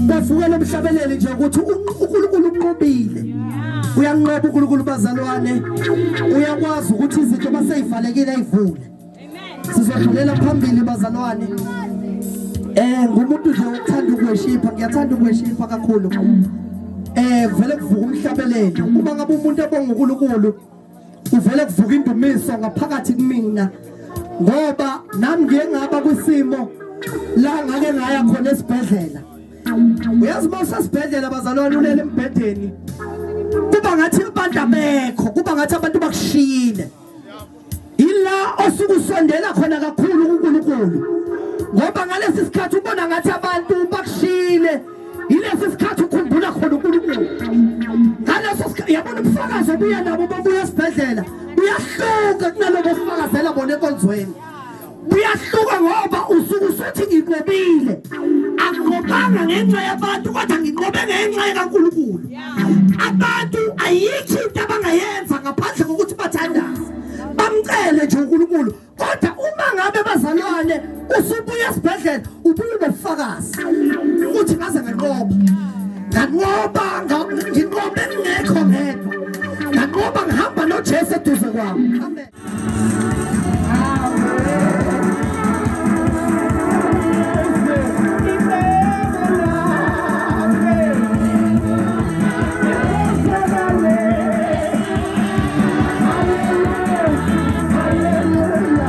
bafukela umhlabeleli nje ukuthi uNkulunkulu uqobile uyanqoba uNkulunkulu bazalwane uyakwazi ukuthi izinto maseyivalekile ayivule sizodlulela phambili bazalwane ngumuntu nje othanda ukweshipa ngiyathanda ukweshipa kakhulu vele kuvuka umhlabeleli uma ngabe umuntu ebonga uNkulunkulu uvele kuvuka indumiso ngaphakathi kumina ngoba nami ngiyengaba kwisimo la ngake ngaya khona esibhedlela uyazi mase esibhedlela bazalwane ulele embedeni kuba ngathi abantu abekho kuba ngathi abantu bakushiyile ila osukusondela khona kakhulu uNkulunkulu ngoba ngalesi sikhathi ubona ngathi abantu bakushiyile ilesi sikhathi ukhumbula khona uNkulunkulu ngaleso sikhathi yabona ubufakazi obuya nabo babuya esibhedlela uyahluka kunalobo bufakazela bona enkonzweni uyahluka ngoba usuku usuthi nginqobile akungobanga ngenxa yabantu kodwa nginqobe ngenxa kaNkulunkulu abantu ayikho into abangayenza ngaphandle kokuthi bathandaze bamcele nje uNkulunkulu kodwa uma ngabe bazalwane usubuya esibhedlela ubuye nobufakazi ukuthi ngaze nganqoba nginqobe ngekho ngedwa nganqoba ngihamba noJesu eduze kwami amen. Hallelujah.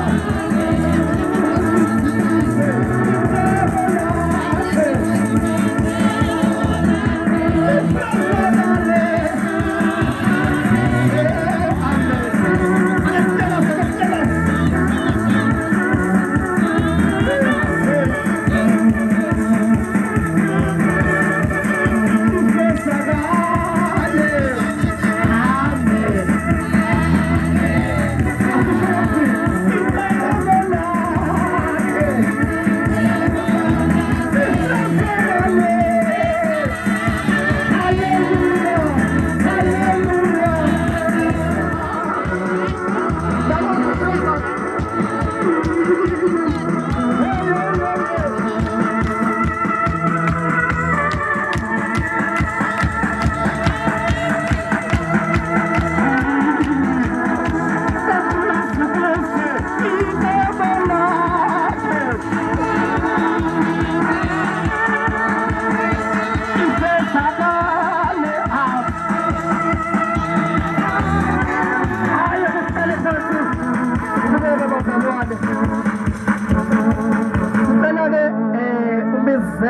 Z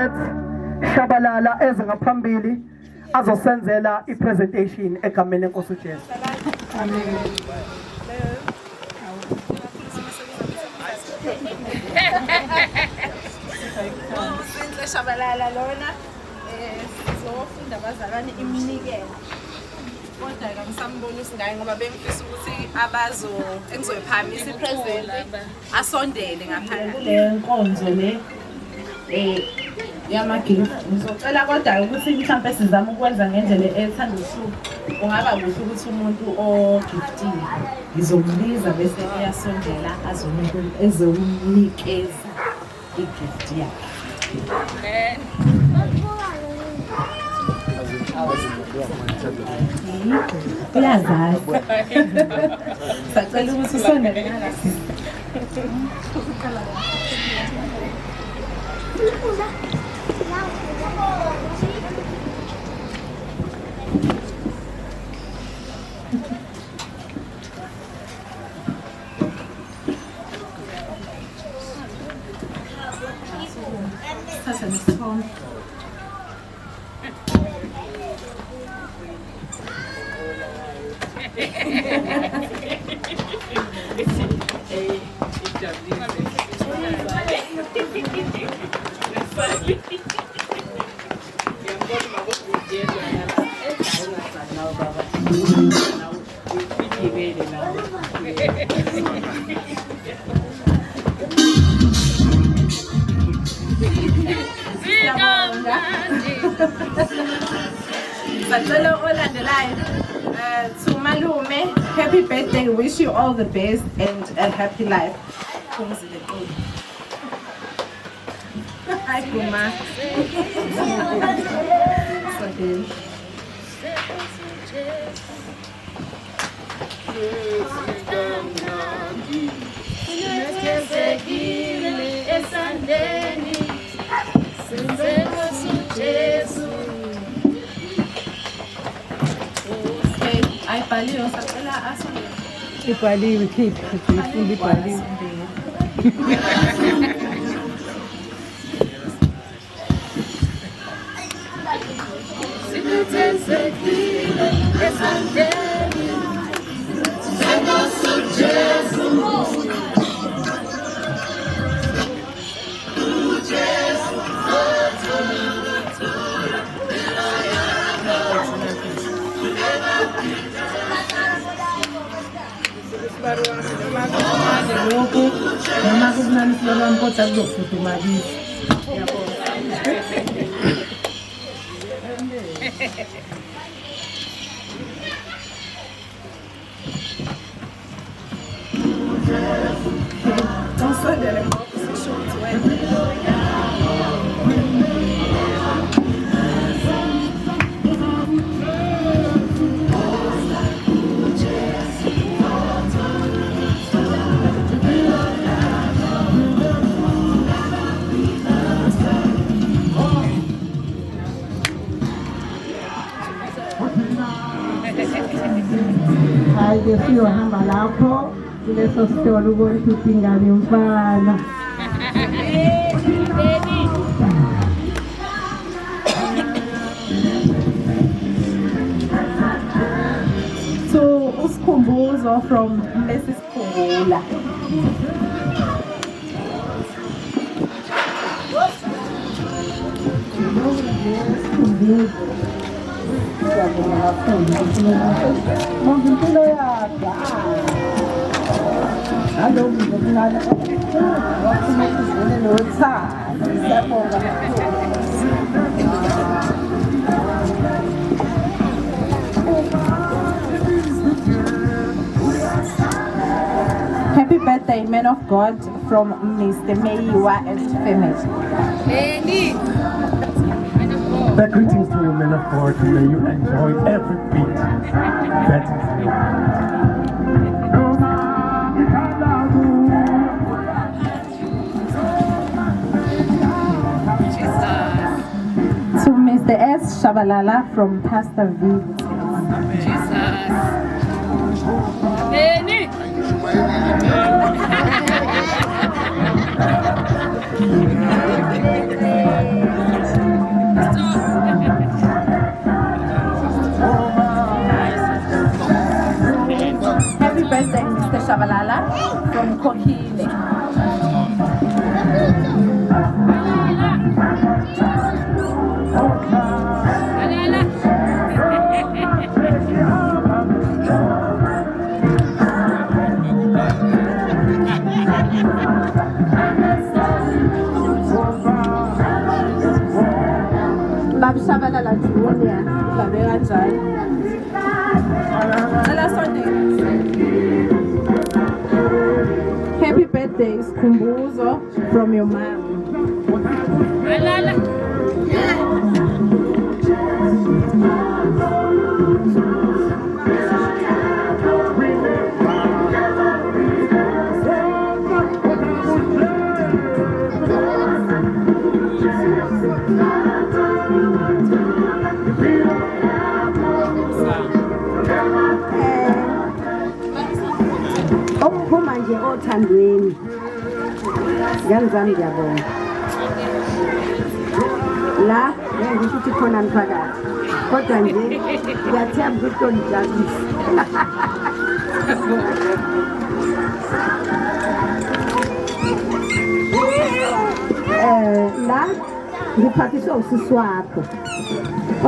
Shabalala eze ngaphambili azosenzela ipresentation egameni lenkosi uJesu. Sinhle Shabalala lona sizofunda abazalwane iminikelo. Kodwa ke ngisambona usingaye ngoba bengifisa ukuthi engizoyiphamisa ipresent asondele ngaphakathi. Le nkonzo le yamagift ngizocela kodwa ukuthi mhlawumbe sizame ukwenza ngendlela ethanda usuku. Kungaba kuhle ukuthi umuntu ogiftiwe ngizombiza bese eyasondela ezomnikeza igift yakhe. Uyazazi. Sacela ukuthi usondele ngala sisi. Sasa nisome. To Malume, happy birthday, wish you all the best and a happy life. Hi Kuma. Ibhaliwe sacela asondele. Ibhaliwe keep ifunda ibhaliwe. Sinethezekile esandleni senkosi Jesu. Lokho noma kukunamisela lwampotha kuzofudumalisa. Usondele ngokusisho ukuthi wena Hayi ke siyohamba lapho kuleso sitolo ukuthi udingane umfana. To usikhumbuzo from Mrs. Khumbula. Impilo yakhe alo ngizokungana waphuma izweni lothando siyabonga Happy birthday, man of God, from Mr. Meiwa and family. The greetings to you, men of God, and may you enjoy every beat that is To Mr. S. Shabalala from Pastor V. Jesus. ukhokhile. Babishabalala Junior, babe kanjani? Cela sonke. Happy birthday, Sikhumbuzo, from your mom. Okuphuma nje othandweni ngiyangizami ngiyabonga la ngisho ukuthi khona phakathi kodwa nje ngiyathemba ukuthi onijabulisa la ngiphathiswe usisi wakho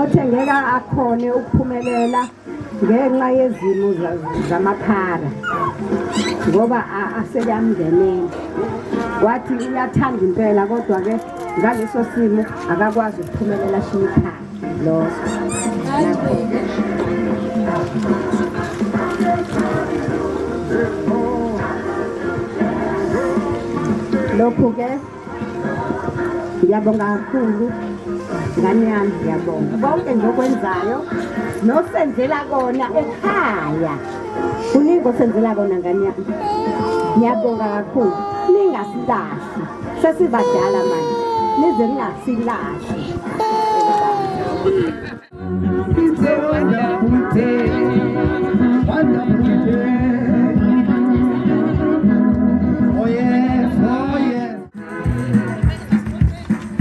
othe ngeke akhone ukuphumelela ngenxa yezimo zamakhara ngoba aseyamngeneni wathi uyathanda impela kodwa ke ngaleso simo akakwazi ukuphumelela shinikhaya lokho ke ngiyabonga kakhulu ngani yami ngiyabonga konke ngokwenzayo nosenzela kona ekhaya kuningi osenzela kona ngani yami ngiyabonga kakhulu ningasilahli sesibadala manje nize ningasilahli It's a wonderful day, wonderful day. Oh yes, oh yes.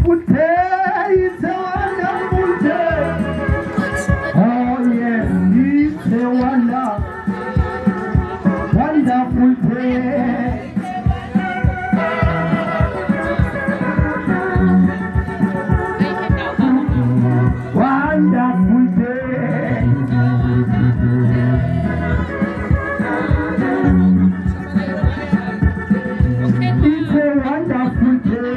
Good day, it's a wonderful day. Oh yes, it's a wonderful day. Wonderful day. It's a wonderful day.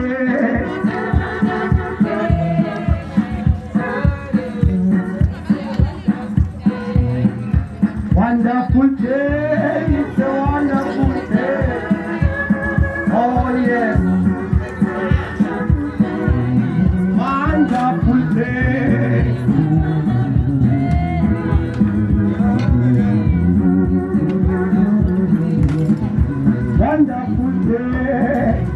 Wonderful day. It's a wonderful day. Oh yes. Wonderful day. Wonderful day.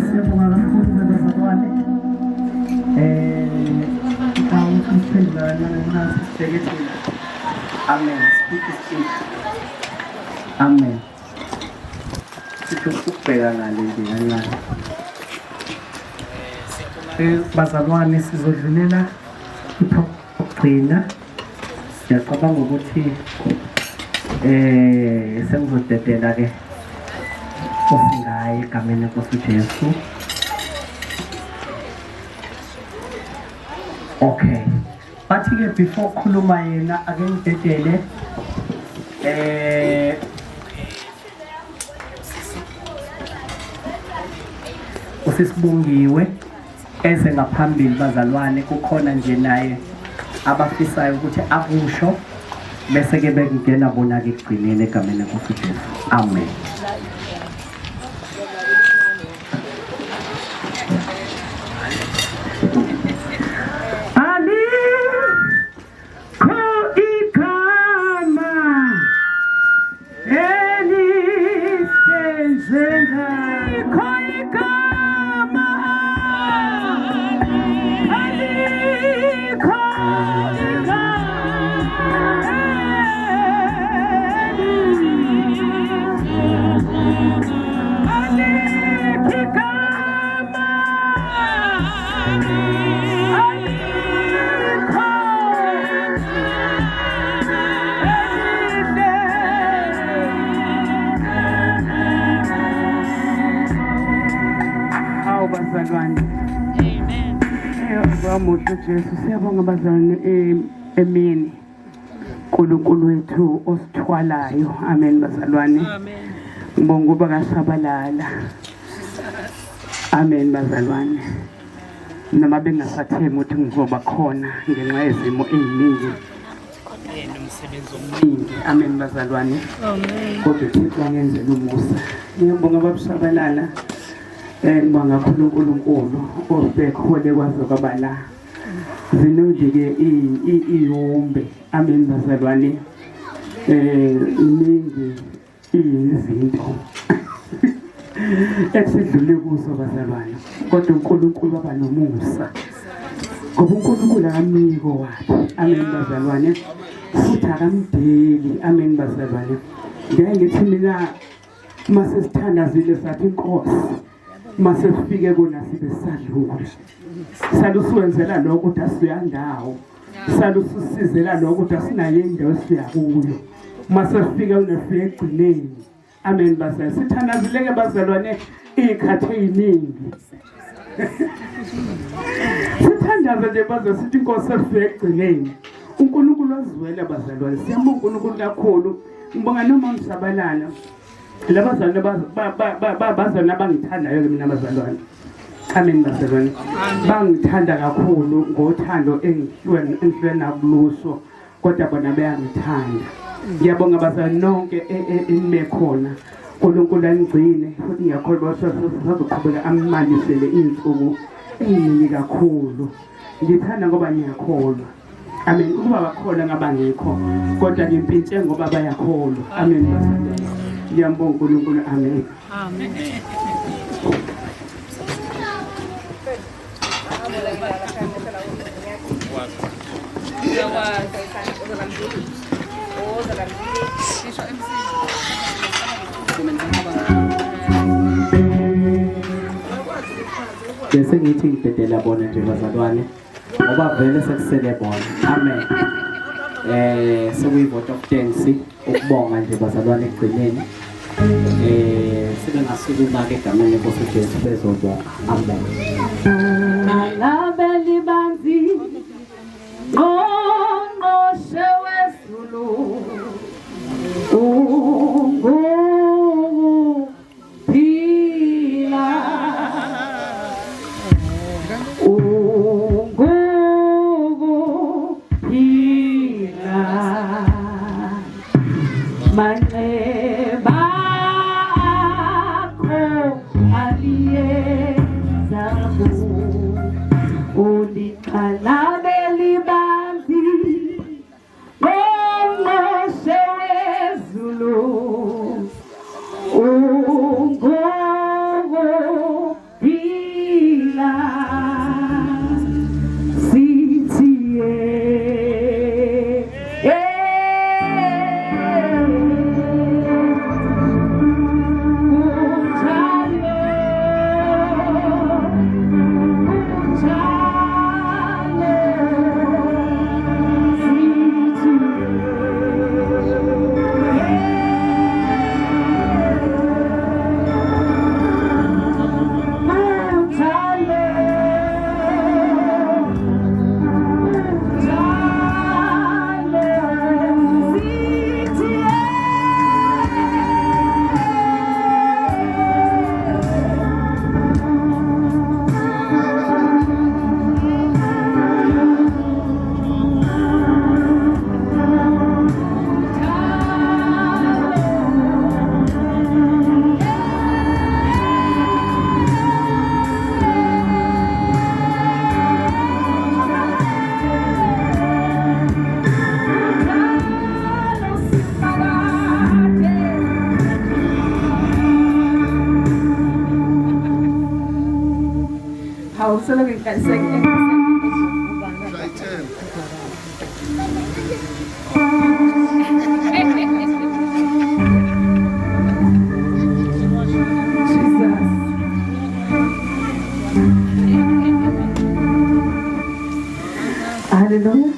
Siyabonga kakhulu bezalwane. Awukusiphendulana nasi sibhekethile. Amen. Speak is speak. Amen. Sitho ukubheka ngale ndinganyana. Bazalwane sizodlulela ukugcina. Siyacabanga ukuthi sengizodedela ke osingaye egameni lenkosi uJesu. Okay. Bathi ke before khuluma yena ake ngidedele usisibungiwe eze ngaphambili bazalwane kukhona nje naye abafisayo ukuthi akusho bese ke bekungena bona ke egcineni egameni lenkosi uJesu. Amen. muhle Jesu, siyabonga bazalwane emini uNkulunkulu wethu osithwalayo. Amen bazalwane. Amen. Ngibonga ukuba kaShabalala. Amen bazalwane. Noma bengasathembi ukuthi ngizoba khona ngenxa yezimo eziningi nomsebenzi omningi. Amen bazalwane. Amen. Kodwa uThixo angenzela umusa. Ngiyabonga babuShabalala. Ngibonga kakhulu uNkulunkulu obekhole kwaze kwaba la. Zinonke iyombe. Amen bazalwane. Iningi izinto esidlule kuzo bazalwane, kodwa uNkulunkulu waba nomusa ngoba uNkulunkulu akamiko wakhe. Amen bazalwane. Futhi akamdeli. Amen bazalwane. Ngeke ngithi mina mase sithandazile sathi inkosi mase sifike kona sibe sadlula. Saluswenzela lokho ukuthi asiyandawo. Salusizela lokho ukuthi asinayo indawo siya kuyo. Mase sifike unefike egcineni. Amen bazalwane. Sithandazileke bazalwane ikhathi eziningi. Sithandaza nje bazalwane sithi inkosi efike egcineni. uNkulunkulu azwela bazalwane. Siyabonga uNkulunkulu kakhulu. Ngibonga noma msabalana. Labazalwane bazalwane abangithandayo ke mina bazalwane. Amen bazalwane. Bangithanda kakhulu ngothando engihlwe nabuluso, kodwa bona bayangithanda. Ngiyabonga bazalwane nonke enime khona. uNkulunkulu angigcine futhi ngiyakholwa sazoqhubeka amandisele insuku eziningi kakhulu. Ngithanda ngoba ngiyakholwa. Amen. Ukuba bakhona ngabangekho kodwa ngimpintshwe ngoba bayakholwa. Amen bazalwane. Ngiyambonga uNkulunkulu. Amen. Amen. Bese ngithi ngidedela bona nje bazalwane ngoba vele sekusele bona. Amen. Sekuyi-vote of thanks ukubonga nje bazalwane ekugcineni. Sibengasukuma-ke egameni lenkosi uJesu bezobonga. Amen. Alabeli banzi ngqongqoshe wezulu unguphila unguphila manxeba akho aliyenzayo uliqalabeli banzi ngqongqoshe wezulu unguphila sithi Hallelujah.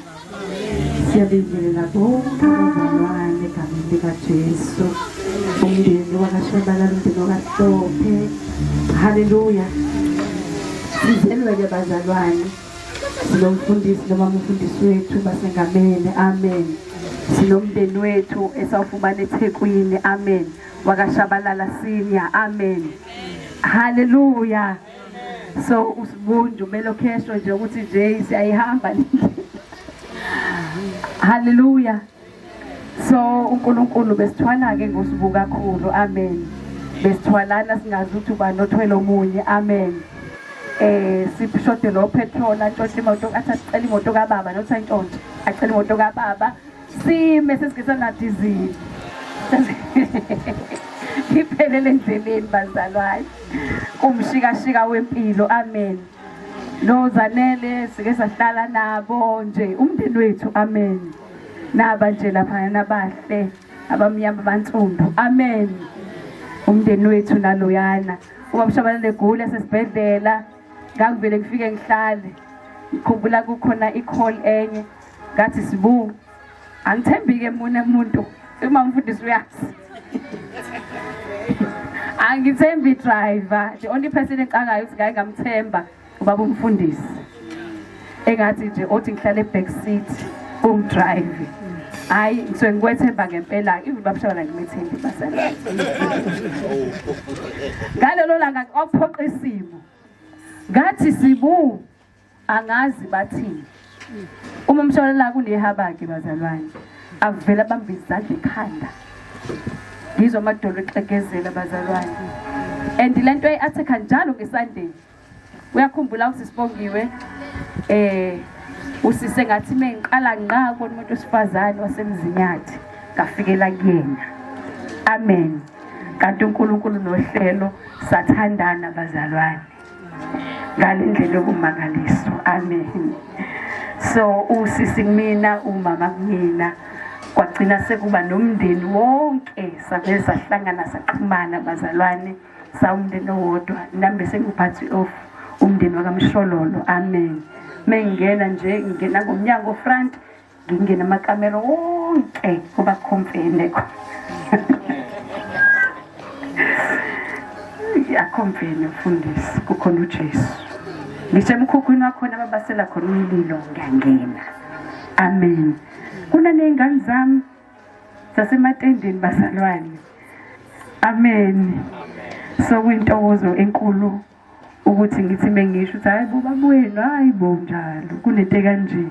Siyabingelela bonke abazalwane egameni likaJesu. Umndeni wakaShabalala, umndeni wakaHlophe. Hallelujah. Sizelwe ke bazalwane sinomfundisi noma umfundisi wethu basengamele, amen. Sinomndeni wethu esawufumana eThekwini, amen. WakaShabalala Senior, amen. Hallelujah. So usibunju melokhesho nje ukuthi nje siyayihamba. Hallelujah. So uNkulunkulu besithwala ke ngosibuka kakhulu, amen. Besithwalana singazi ukuthi ubani othwele omunye, amen. Sipshode lo petrol antshontshe imoto athi acela imoto kaBaba nothi antshontshe acela imoto kaBaba sime sesigesa na diesel iphelele endleleni bazalwane kumshikashika wempilo, amen. Nozanele sike sahlala nabo nje umndeni wethu, amen. Naba nje lapha nabahle abamnyama abantsundu, amen. Umndeni wethu naloyana ubabashabalala egula sesibhedlela ngangivele ngifike ngihlale ngikhumbula kukhona i-call enye ngathi sibu angithembike mina umuntu uma umfundisi uyazi angithembi driver the only person engicangayo ukuthi ngeke ngamthemba ubaba umfundisi engathi nje othi ngihlale back seat ungidrive hayi ngisuke ngikwethemba ngempela even babashabalala ngimethembi basala ngalelo langa ophoqa isimo ngathi sibu angazi bathini uma umshabalala kunehaba ke bazalwane avela bamba izandla ekhanda ngizwa amadolo exekezela bazalwane and lento eyatheka njalo ngeSunday uyakhumbula ukuthi Sibongiwe usise ngathi mengiqala ngqa kona umuntu osifazane wasemzinyathi ngafikela kuyena, amen. Kanti uNkulunkulu nohlelo sathandana bazalwane ngalendlela yokumangaliso, amen. So usisi kumina umama kumina kwagcina sekuba nomndeni wonke savele sahlangana saxhumana bazalwane sawumndeni owodwa nambe senguphathi of umndeni wakaMshololo, amen. Mengena nje ngingena ngomnyango front ngingena amakamera wonke kuba confident yakhomfene mfundisi kukhona uJesu ngisho emkhukhwini wakhona ababasela khona umlilo ngiyangena, amen. Kuna nezingane zami zasematendeni bazalwane, amen. So kwintokozo enkulu ukuthi ngithi mengisho ukuthi hayi baba wenu hayi bo njalo kunento kanje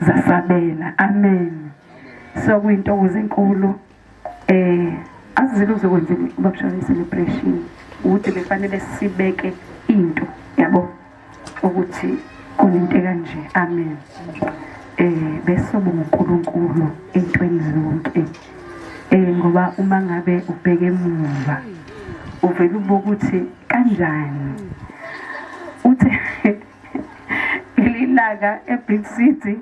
zasabela, amen. So kwintokozo enkulu azizile uzokwenza ubabshana celebration ukuthi befanele sibeke into yabo ukuthi kunento kanje, amen. Besobonga uNkulunkulu entweni zonke ngoba uma ngabe ubheke emuva uvela ubukuthi kanjani uthi ililanga eBig City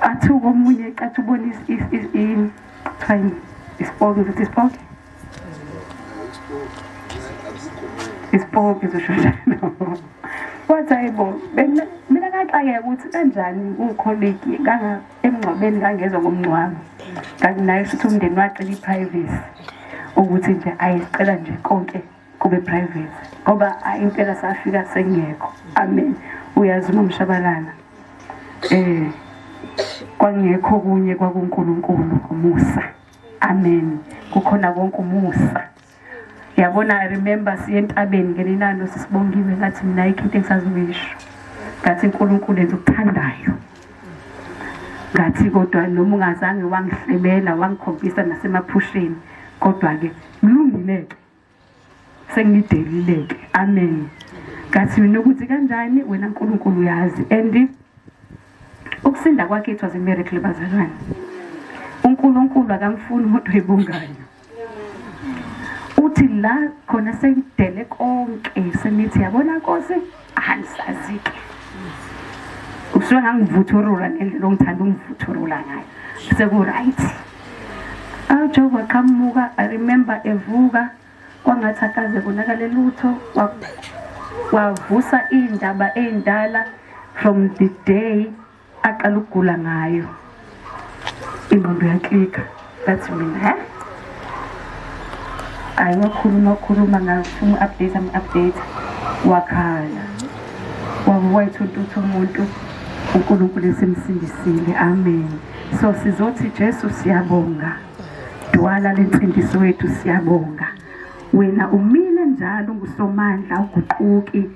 athuko omunye ecathi ubona ispoke izoshoshana wathi hayibo mina ngaxakeka ukuthi kanjani ucolleague nganga emngcwabeni ngangezwe ngomncwabo nganayo ukuthi umndeni wacela iprivacy ukuthi nje ayicela nje konke kube private ngoba impela safika sengekho, amen. Uyazi uMshabalala kwangekho kunye kwakuNkulunkulu umusa, amen. Kukhona konke umusa. Yabona I remember siye entabeni ngelinano sisibongiwe ngathi mina into engisazimisho ngathi uNkulunkulu enza ukuthandayo ngathi kodwa noma ungazange wangihlebela wangikhombisa nasemaphusheni kodwa ke kulungileke sengidelileke, amen. Ngathi mina ukuthi kanjani wena uNkulunkulu uyazi and ukusinda kwakhe it was a miracle bazalwane. uNkulunkulu akamfuni umuntu oyibungayo uthi la khona sengidele konke senithi yabona Nkosi anisazike usuke ngangivuthurula ngendlela ongithanda ungivuthurula ngayo seku right Jehova kamuka. I remember evuka kwangathi akaze konakale lutho wavusa indaba endala from the day aqala ukugula ngayo ingqondo yaklika that's mina ayiwakhuluma ngafuna update wakhala wethu untuthu umuntu uNkulunkulu esemsindisile. Amen. So sizothi Jesu siyabonga. Dwala lensindiso wethu siyabonga. Wena umile njalo ungusomandla uguquki.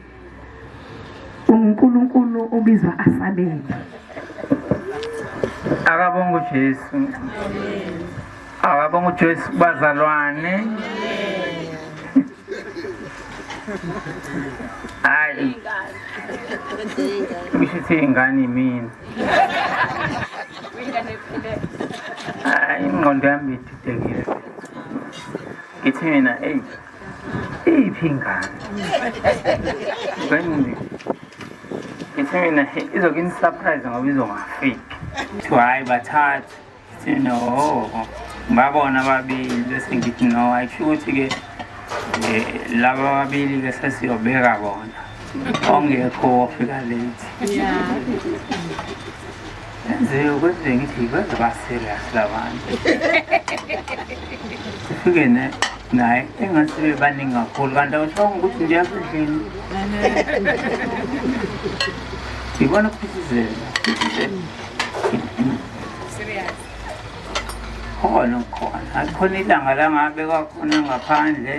uNkulunkulu ubizwa asabele. Akabonga uJesu. Akabonga uJesu bazalwane. Hayi. Ngisho ingane mina. Hayi ingqondo yami ididekile. Ngithi mina iphi ingane? Ngithi mina izokini surprise ngoba izongafiki. Hayi bathathu. No, babona ababili bese ngithi no ayisho ukuthi ke laba ababili ke sesiyobeka bona ongekho ofika late. Nje ukuthi ngithi ba serious labantu. Sifike naye engasibe baningi kakhulu kanti awusho ukuthi ndiyasendlini. Ibona kuphithizela. Khona akhona ilanga la ngabeka khona ngaphandle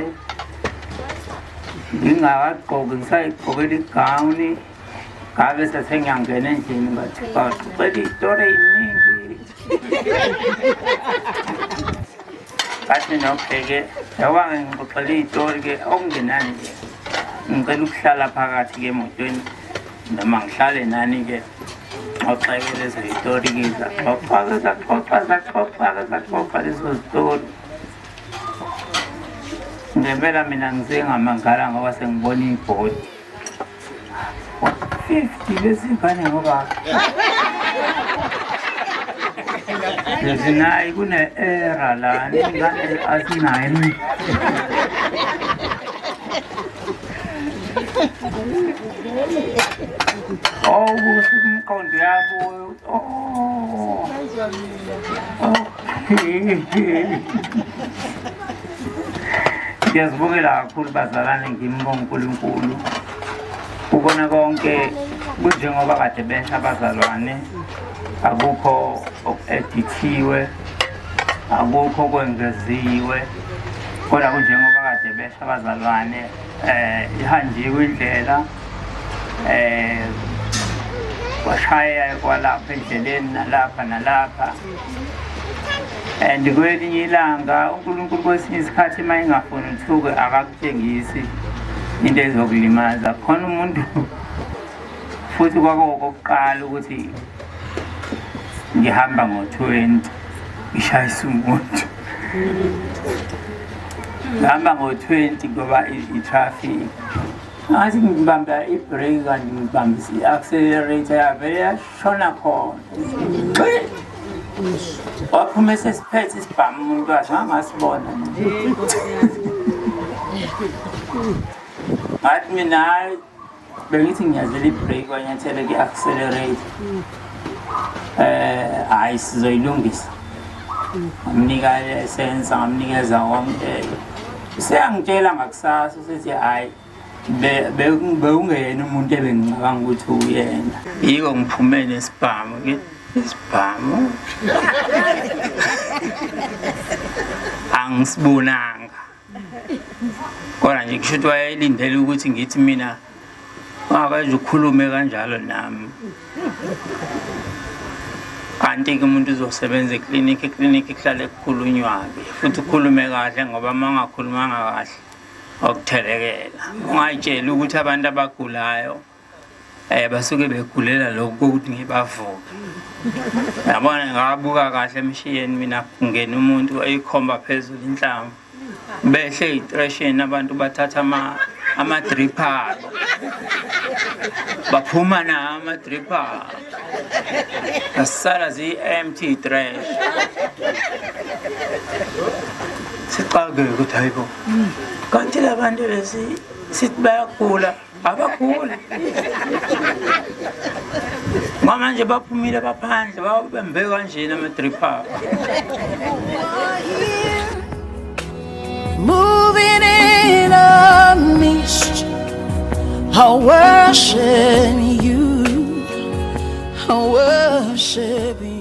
ngingakagqoki ngisayigqokela igawuni ngabe sesengiyangena endlini ngathi baqela itori eyiningi bathi nobheke yaba ngixoxela itori ke okungenani ke ngicela ukuhlala phakathi ke emotweni noma ngihlale nani ke oxekele lezo itori kiza xoxa lezo zitori ngempela mina ngisengamangala ngoba sengibona ibhodi 50 lezingane ngoba lezinayi kune-era la ingane azinayi umqondo yabo ngiyazibongela kakhulu bazalane ngimbonga uNkulunkulu ukona konke kunjengoba kade besha abazalwane akukho edithiwe akukho kwengeziwe kodwa kunjengoba kade besha abazalwane ihanjiwe indlela washaya kwalapha endleleni nalapha and kwelinye ilanga uNkulunkulu kwesinye isikhathi uma engafuni uthuke akakutshengisi into ezokulimaza khona umuntu futhi kwakokuqala ukuthi ngihamba ngo-20 ngishayisa umuntu ngihamba ngo-20 ngoba i-traffic ngathi ngibamba i-brake kanti ngibambisa i-accelerator yavele yashona khona waphuma esesiphethe isibhamu umuntu wathi angasibona ngathi mina bengithi ngiyazela i-brake wanyathela ku-accelerator hhayi sizoyilungisa ngamnika lesensa ngamnikeza konke useyangitshela ngakusasa usethi hhayi beungena umuntu ebengicabanga ukuthi uyena yiko ngiphume nesibhamu isibhamu angisibonanga kodwa nje kusho ukuthi wayelindele ukuthi ngithi mina ungakwazi ukukhulume kanjalo nami kanti-ke umuntu uzosebenza eklinikhi kuhlale kukhulunywa-ke futhi ukhulume kahle ngoba uma ungakhulumanga kahle okuthelekela ungayitsheli ukuthi abantu abagulayo basuke begulela lokhu kokuthi ngibavuke yabona ngabuka kahle emshiyeni mina kungena umuntu eyikhomba phezulu inhlamvu behle itresheni abantu bathatha ama-dripper baphuma na ama-dripper asisala ziyi-empty trash siqakeke ukuthi hayibo kanti labantu sithi bayagula abaguli ngamanje baphumile baphandle babembe kanjena ama-dripper moving in a mist I worship you. I worship you.